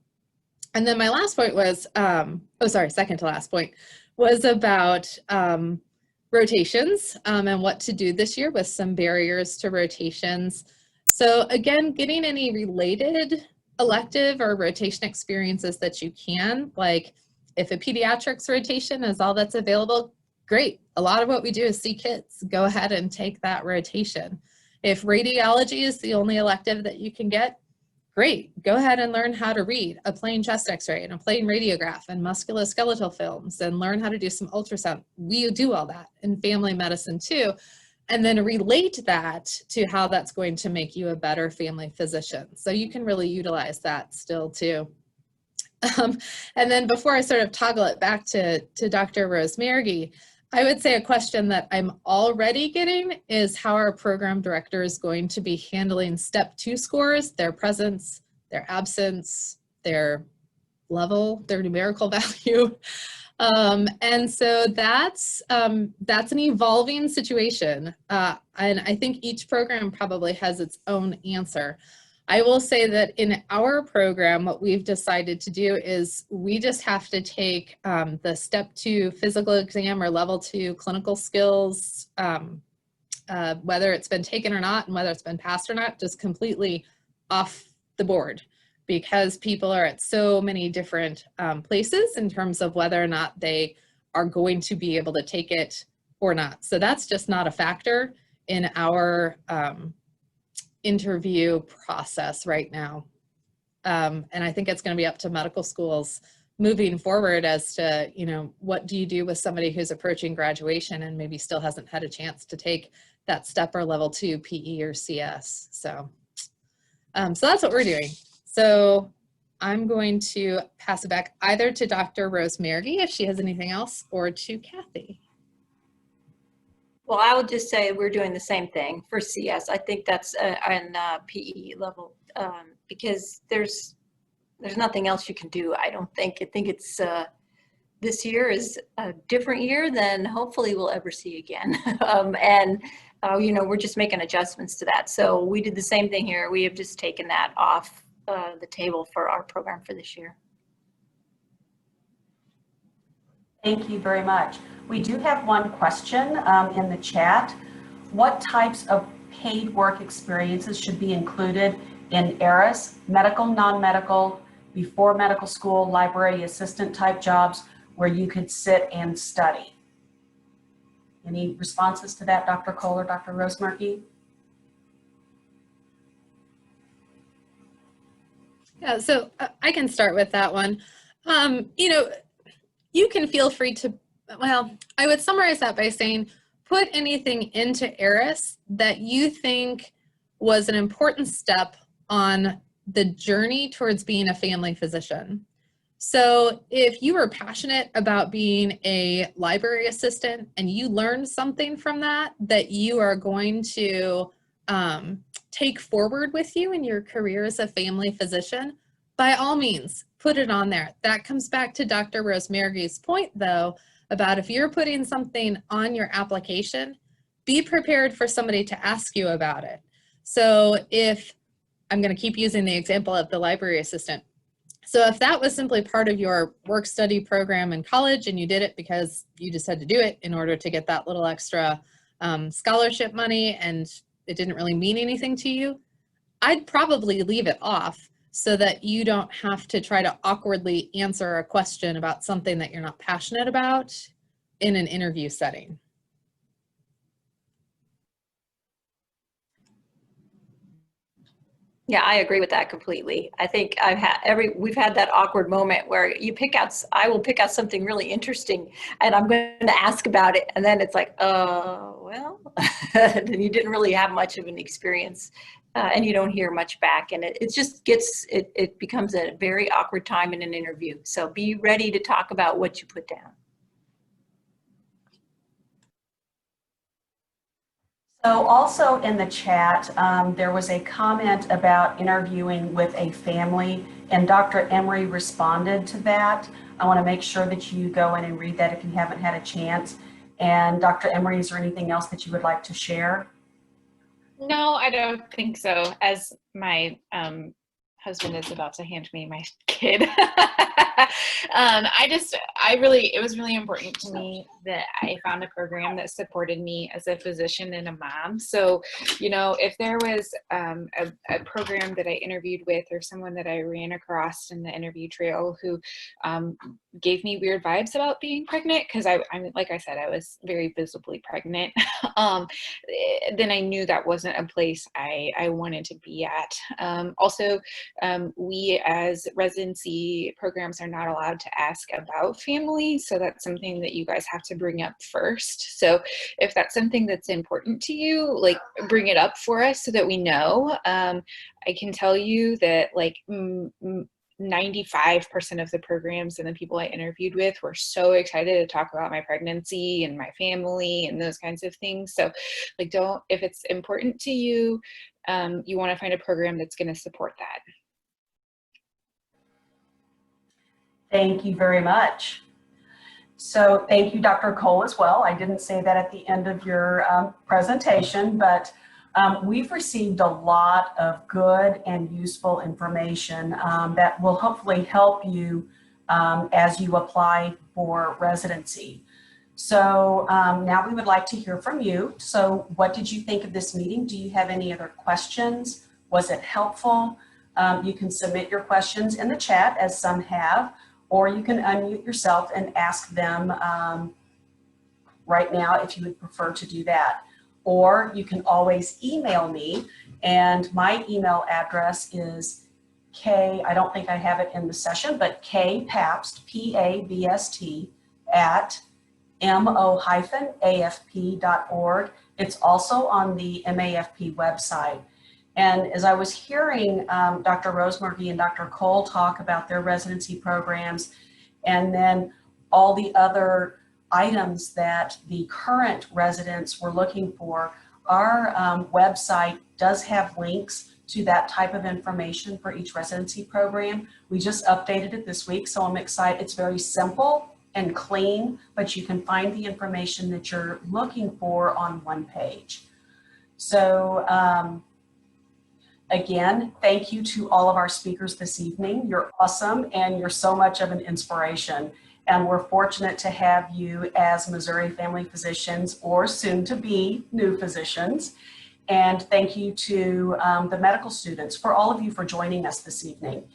And then my last point was, second to last point, was about rotations and what to do this year with some barriers to rotations. So again, getting any related elective or rotation experiences that you can, like if a pediatrics rotation is all that's available, great. A lot of what we do is see kids. Go ahead and take that rotation. If radiology is the only elective that you can get, great. Go ahead and learn how to read a plain chest x-ray and a plain radiograph and musculoskeletal films and learn how to do some ultrasound. We do all that in family medicine too. And then relate that to how that's going to make you a better family physician. So you can really utilize that still too. And then before I sort of toggle it back to Dr. Rose Mergy, I would say a question that I'm already getting is how our program director is going to be handling step 2 scores, their presence, their absence, their level, their numerical value. And so that's an evolving situation. And I think each program probably has its own answer. I will say that in our program, what we've decided to do is we just have to take the step 2 physical exam or level 2 clinical skills, whether it's been taken or not and whether it's been passed or not, just completely off the board, because people are at so many different places in terms of whether or not they are going to be able to take it or not. So that's just not a factor in our interview process right now. And I think it's going to be up to medical schools moving forward as to, you know, what do you do with somebody who's approaching graduation and maybe still hasn't had a chance to take that step or level 2 PE or CS. So that's what we're doing. So I'm going to pass it back either to Dr. Rose Mergy if she has anything else, or to Kathy. Well, I would just say we're doing the same thing for CS. I think that's an PE level because there's nothing else you can do. I don't think. I think it's this year is a different year than hopefully we'll ever see again. You know, we're just making adjustments to that. So we did the same thing here. We have just taken that off the table for our program for this year. Thank you very much. We do have one question in the chat. What types of paid work experiences should be included in ERAS, medical, non-medical, before medical school, library assistant type jobs where you could sit and study? Any responses to that, Dr. Cole or Dr. Rose Mergy? Yeah, so I can start with that one. You know, you can feel free to, well, I would summarize that by saying, put anything into ERAS that you think was an important step on the journey towards being a family physician. So if you were passionate about being a library assistant and you learned something from that you are going to take forward with you in your career as a family physician, by all means, put it on there. That comes back to Dr. Rose Mergy's point, though, about if you're putting something on your application, be prepared for somebody to ask you about it. So if, I'm going to keep using the example of the library assistant. So if that was simply part of your work study program in college and you did it because you just had to do it in order to get that little extra scholarship money and it didn't really mean anything to you, I'd probably leave it off so that you don't have to try to awkwardly answer a question about something that you're not passionate about in an interview setting. Yeah, I agree with that completely. I think we've had that awkward moment where I will pick out something really interesting and I'm going to ask about it. And then it's like, well, then you didn't really have much of an experience and you don't hear much back. And it just it becomes a very awkward time in an interview. So be ready to talk about what you put down. So also in the chat, there was a comment about interviewing with a family, and Dr. Emery responded to that. I want to make sure that you go in and read that if you haven't had a chance. And Dr. Emery, is there anything else that you would like to share? No, I don't think so. As my husband is about to hand me my kid. It was really important to me that I found a program that supported me as a physician and a mom. So, you know, if there was a program that I interviewed with or someone that I ran across in the interview trail who gave me weird vibes about being pregnant, because I like I said, I was very visibly pregnant, then I knew that wasn't a place I wanted to be at. Also, we as residency programs are not allowed to ask about family, so that's something that you guys have to bring up first. So if that's something that's important to you, like, bring it up for us so that we know. I can tell you that, like, 95% of the programs and the people I interviewed with were so excited to talk about my pregnancy and my family and those kinds of things. So like, if it's important to you, you want to find a program that's going to support that. Thank you very much. So thank you, Dr. Cole, as well. I didn't say that at the end of your presentation, but we've received a lot of good and useful information that will hopefully help you as you apply for residency. So now we would like to hear from you. So what did you think of this meeting? Do you have any other questions? Was it helpful? You can submit your questions in the chat, as some have, or you can unmute yourself and ask them right now if you would prefer to do that. Or you can always email me, and my email address is I don't think I have it in the session, but kpabst, P-A-B-S-T, at mo-afp.org. It's also on the MAFP website. And as I was hearing Dr. Rosemurgy and Dr. Cole talk about their residency programs, and then all the other items that the current residents were looking for, our website does have links to that type of information for each residency program. We just updated it this week, so I'm excited. It's very simple and clean, but you can find the information that you're looking for on one page. So again, thank you to all of our speakers this evening. You're awesome, and you're so much of an inspiration. And we're fortunate to have you as Missouri family physicians, or soon to be new physicians. And thank you to the medical students, for all of you for joining us this evening.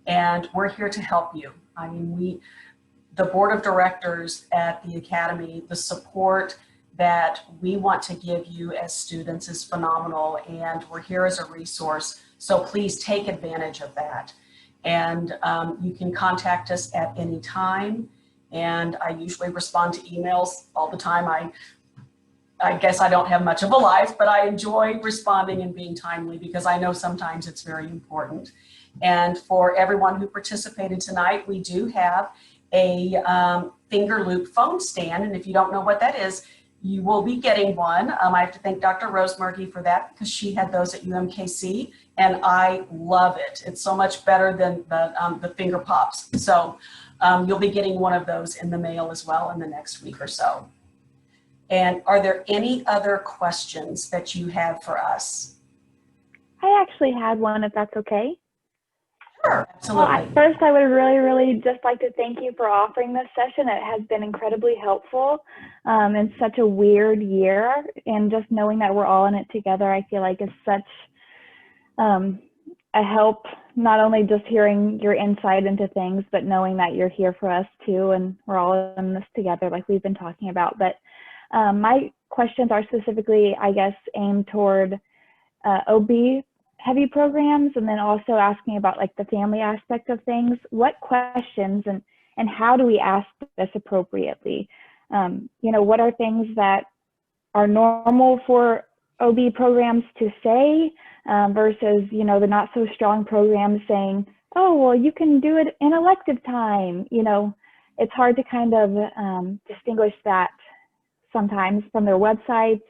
And we're here to help you. I mean, the board of directors at the Academy, the support that we want to give you as students is phenomenal, and we're here as a resource. So please take advantage of that. And you can contact us at any time. And I usually respond to emails all the time. I guess I don't have much of a life, but I enjoy responding and being timely, because I know sometimes it's very important. And for everyone who participated tonight, we do have a finger loop phone stand. And if you don't know what that is, you will be getting one. I have to thank Dr. Rosemurgy for that, because she had those at UMKC, and I love it. It's so much better than the finger pops. So you'll be getting one of those in the mail as well in the next week or so. And are there any other questions that you have for us? I actually had one, if that's okay. Sure, absolutely. Well, first, I would really just like to thank you for offering this session. It has been incredibly helpful in such a weird year, and just knowing that we're all in it together, I feel like is such a help, not only just hearing your insight into things, but knowing that you're here for us too, and we're all in this together like we've been talking about. But my questions are specifically, I guess, aimed toward OB heavy programs, and then also asking about like the family aspect of things. What questions and how do we ask this appropriately? You know, what are things that are normal for OB programs to say versus, you know, the not so strong programs saying, oh, well, you can do it in elective time. You know, it's hard to kind of distinguish that sometimes from their websites,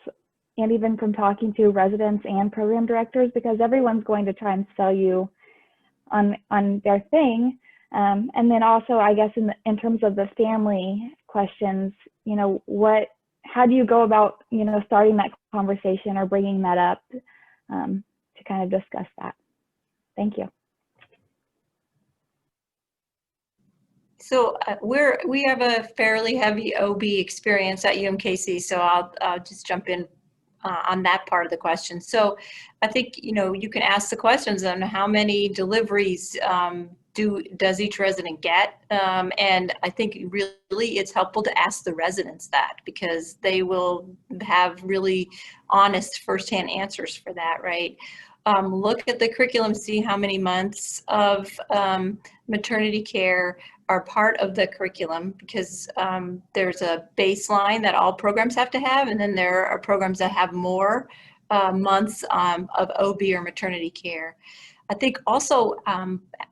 and even from talking to residents and program directors, because everyone's going to try and sell you on their thing. And then also, I guess, in terms of the family questions, you know, how do you go about, you know, starting that conversation or bringing that up to kind of discuss that? Thank you. So we have a fairly heavy OB experience at UMKC, so I'll just jump in on that part of the question. So I think, you know, you can ask the questions on how many deliveries does each resident get, and I think really it's helpful to ask the residents that, because they will have really honest firsthand answers for that, right? Look at the curriculum, see how many months of maternity care are part of the curriculum, because there's a baseline that all programs have to have, and then there are programs that have more months of OB or maternity care. I think also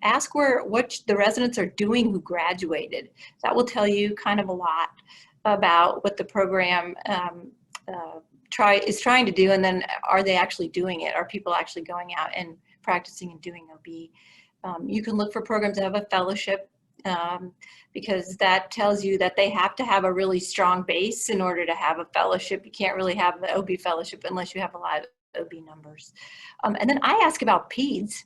ask what the residents are doing who graduated. That will tell you kind of a lot about what the program is trying to do, and then are they actually doing it? Are people actually going out and practicing and doing OB? You can look for programs that have a fellowship, because that tells you that they have to have a really strong base in order to have a fellowship. You can't really have the OB fellowship unless you have a lot of OB numbers. And then I ask about PEDS,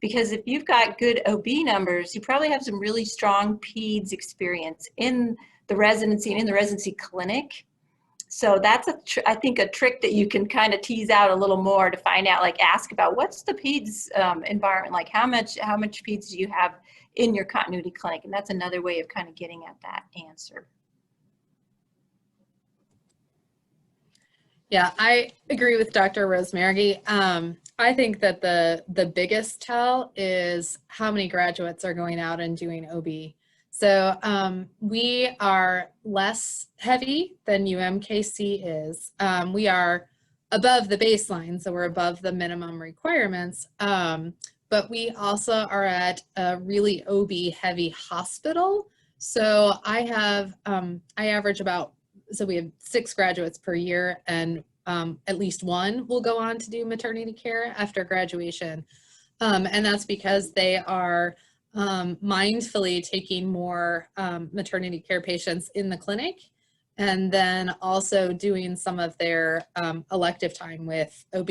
because if you've got good OB numbers, you probably have some really strong PEDS experience in the residency and in the residency clinic. So that's, I think, a trick that you can kind of tease out a little more to find out, like ask about what's the PEDS environment like, how much PEDS do you have in your continuity clinic? And that's another way of kind of getting at that answer. Yeah, I agree with Dr. Rosemary. I think that the biggest tell is how many graduates are going out and doing OB. So we are less heavy than UMKC is. We are above the baseline, so we're above the minimum requirements. But we also are at a really OB heavy hospital. So I average about, so we have 6 graduates per year, and at least 1 will go on to do maternity care after graduation. And that's because they are mindfully taking more maternity care patients in the clinic, and then also doing some of their elective time with OB.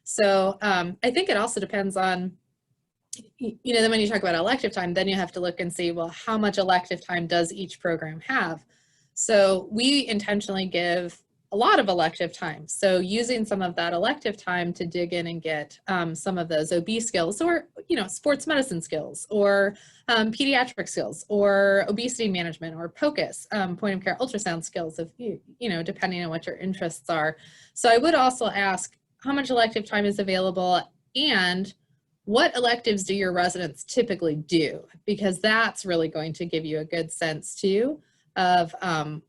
So I think it also depends on, then when you talk about elective time, then you have to look and see, well, how much elective time does each program have? So we intentionally give a lot of elective time. So using some of that elective time to dig in and get some of those OB skills, or, sports medicine skills, or pediatric skills, or obesity management, or POCUS, point of care ultrasound skills, if depending on what your interests are. So I would also ask how much elective time is available, and what electives do your residents typically do? Because that's really going to give you a good sense too of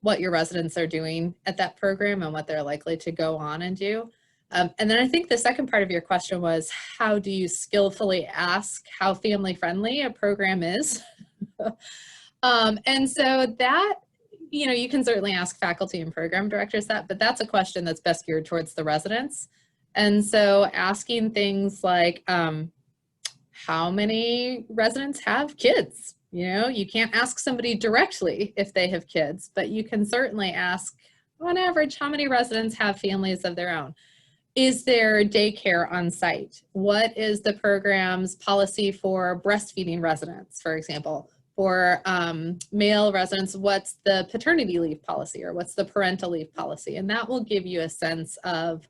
what your residents are doing at that program and what they're likely to go on and do. And then I think the second part of your question was, how do you skillfully ask how family friendly a program is? And so that, you can certainly ask faculty and program directors that, but that's a question that's best geared towards the residents. And so asking things like, how many residents have kids? You can't ask somebody directly if they have kids, but you can certainly ask, on average, how many residents have families of their own? Is there daycare on site? What is the program's policy for breastfeeding residents, for example? For male residents, what's the paternity leave policy, or what's the parental leave policy? And that will give you a sense of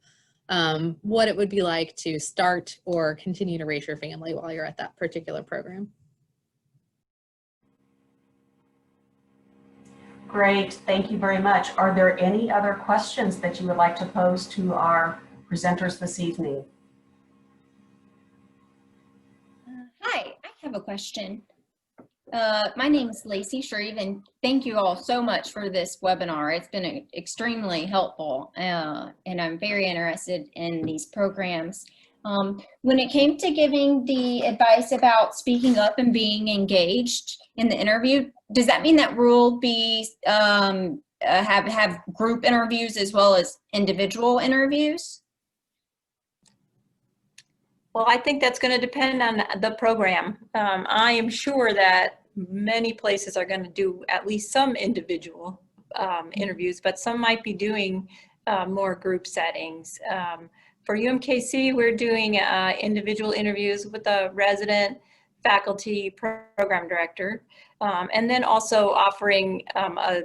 what it would be like to start or continue to raise your family while you're at that particular program. Great, thank you very much. Are there any other questions that you would like to pose to our presenters this evening? Hi, I have a question. My name is Lacey Shreve, and thank you all so much for this webinar. It's been extremely helpful, and I'm very interested in these programs. When it came to giving the advice about speaking up and being engaged in the interview, does that mean that we'll be have group interviews as well as individual interviews? Well, I think that's going to depend on the program. I am sure that many places are going to do at least some individual interviews, but some might be doing more group settings. For UMKC, we're doing individual interviews with the resident, faculty, program director, and then also offering a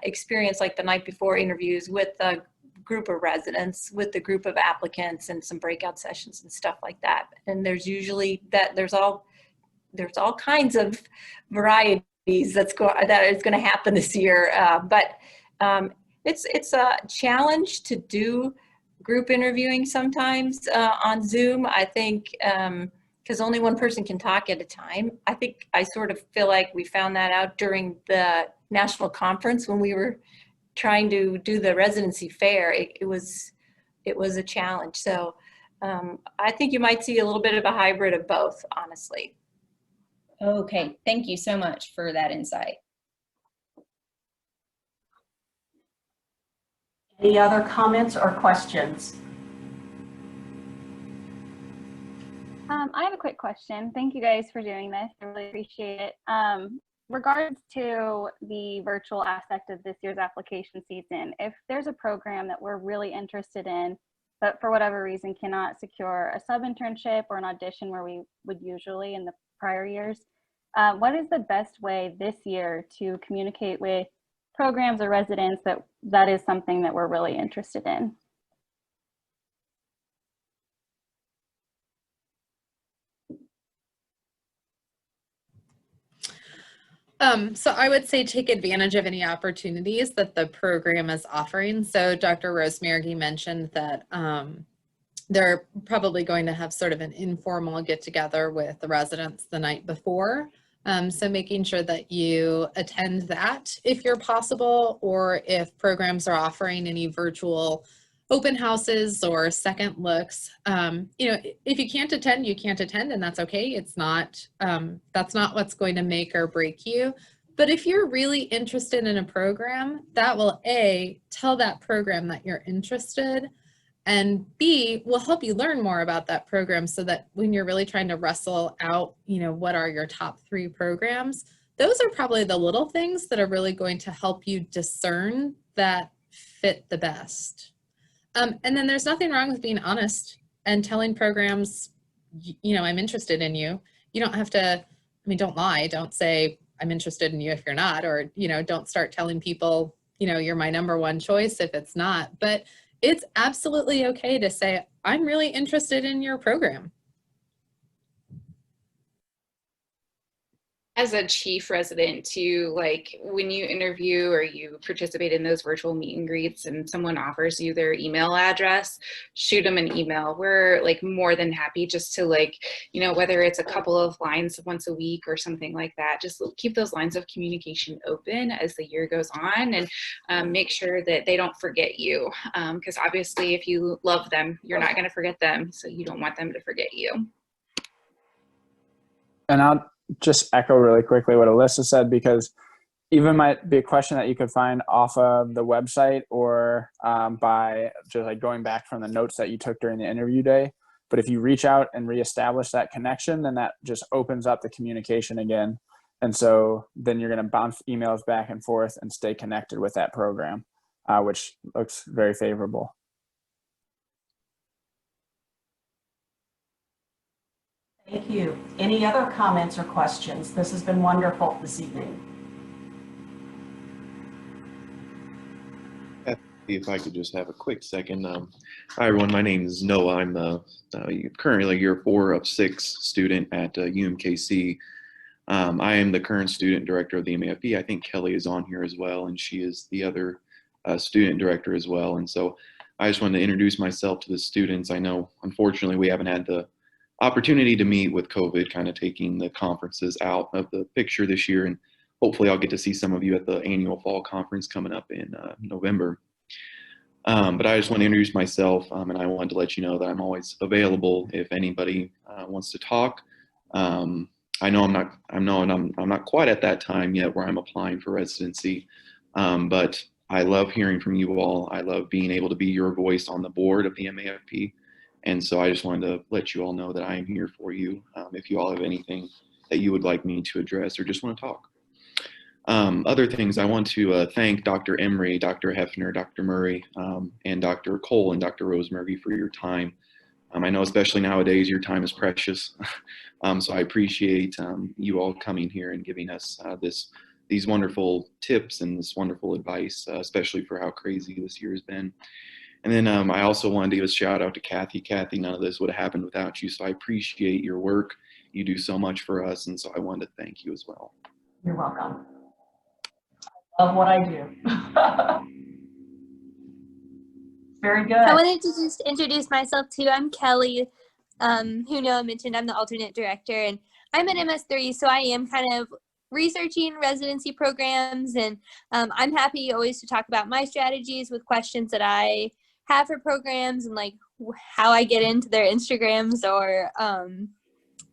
experience like the night before interviews with a group of residents, with the group of applicants, and some breakout sessions and stuff like that. And there's usually there's all kinds of varieties that is going to happen this year, but it's a challenge to do group interviewing sometimes on Zoom. I think because only one person can talk at a time. I think I sort of feel like we found that out during the national conference when we were trying to do the residency fair. It was a challenge. So I think you might see a little bit of a hybrid of both, honestly. Okay, thank you so much for that insight. Any other comments or questions? I have a quick question. Thank you guys for doing this. I really appreciate it. Regards to the virtual aspect of this year's application season, if there's a program that we're really interested in, but for whatever reason cannot secure a sub-internship or an audition where we would usually in the prior years, what is the best way this year to communicate with programs or residents that is something that we're really interested in? So I would say take advantage of any opportunities that the program is offering. So Dr. Rosemary mentioned that they're probably going to have sort of an informal get together with the residents the night before. So making sure that you attend that if you're possible, or if programs are offering any virtual open houses or second looks. You know, if you can't attend, you can't attend, and that's okay. It's not, that's not what's going to make or break you. But if you're really interested in a program, that will A, tell that program that you're interested, and B, will help you learn more about that program so that when you're really trying to wrestle out, you know, what are your top 3 programs, those are probably the little things that are really going to help you discern that fit the best. And then there's nothing wrong with being honest and telling programs, you know, I'm interested in you. You don't have to, I mean, don't lie. Don't say I'm interested in you if you're not, or, you know, don't start telling people, you know, you're my #1 choice if it's not. But it's absolutely okay to say, I'm really interested in your program. As a chief resident too, like when you interview or you participate in those virtual meet and greets and someone offers you their email address, shoot them an email. We're like more than happy just to, like, you know, whether it's a couple of lines once a week or something like that, just keep those lines of communication open as the year goes on, and make sure that they don't forget you. Because obviously if you love them, you're not going to forget them. So you don't want them to forget you. And I'll just echo really quickly what Alyssa said, because even might be a question that you could find off of the website or by just like going back from the notes that you took during the interview day. But if you reach out and reestablish that connection, then that just opens up the communication again. And so then you're going to bounce emails back and forth and stay connected with that program, which looks very favorable. Thank you. Any other comments or questions? This has been wonderful this evening. If I could just have a quick second. Hi, everyone. My name is Noah. I'm currently a year 4 of 6 student at UMKC. I am the current student director of the MAFP. I think Kelly is on here as well, and she is the other student director as well. And so I just wanted to introduce myself to the students. I know, unfortunately, we haven't had the opportunity to meet with COVID kind of taking the conferences out of the picture this year. And hopefully I'll get to see some of you at the annual fall conference coming up in November. But I just want to introduce myself, and I wanted to let you know that I'm always available if anybody wants to talk. I know I'm not quite at that time yet where I'm applying for residency, but I love hearing from you all. I love being able to be your voice on the board of the MAFP. And so I just wanted to let you all know that I am here for you if you all have anything that you would like me to address or just want to talk. Other things, I want to thank Dr. Emery, Dr. Hefner, Dr. Murray, and Dr. Cole and Dr. Rosemary for your time. I know especially nowadays your time is precious. So I appreciate you all coming here and giving us these wonderful tips and this wonderful advice, especially for how crazy this year has been. And then I also wanted to give a shout out to Kathy. Kathy, none of this would have happened without you. So I appreciate your work. You do so much for us. And so I wanted to thank you as well. You're welcome. I love what I do. Very good. I wanted to just introduce myself too. I'm Kelly, who Noah mentioned. I'm the alternate director, and I'm an MS3, so I am kind of researching residency programs, and I'm happy always to talk about my strategies with questions that I have for programs and like how I get into their Instagrams or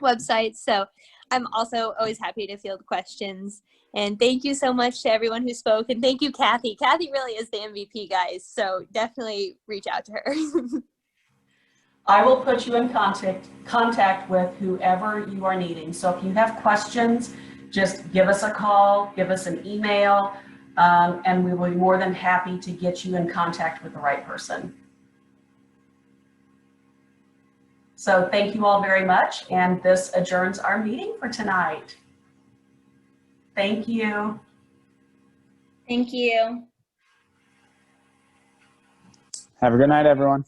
websites. So I'm also always happy to field questions. And thank you so much to everyone who spoke. And thank you, Kathy. Kathy really is the MVP, guys. So definitely reach out to her. I will put you in contact with whoever you are needing. So if you have questions, just give us a call, give us an email, and we will be more than happy to get you in contact with the right person. So thank you all very much, and this adjourns our meeting for tonight. Thank you. Thank you. Have a good night, everyone.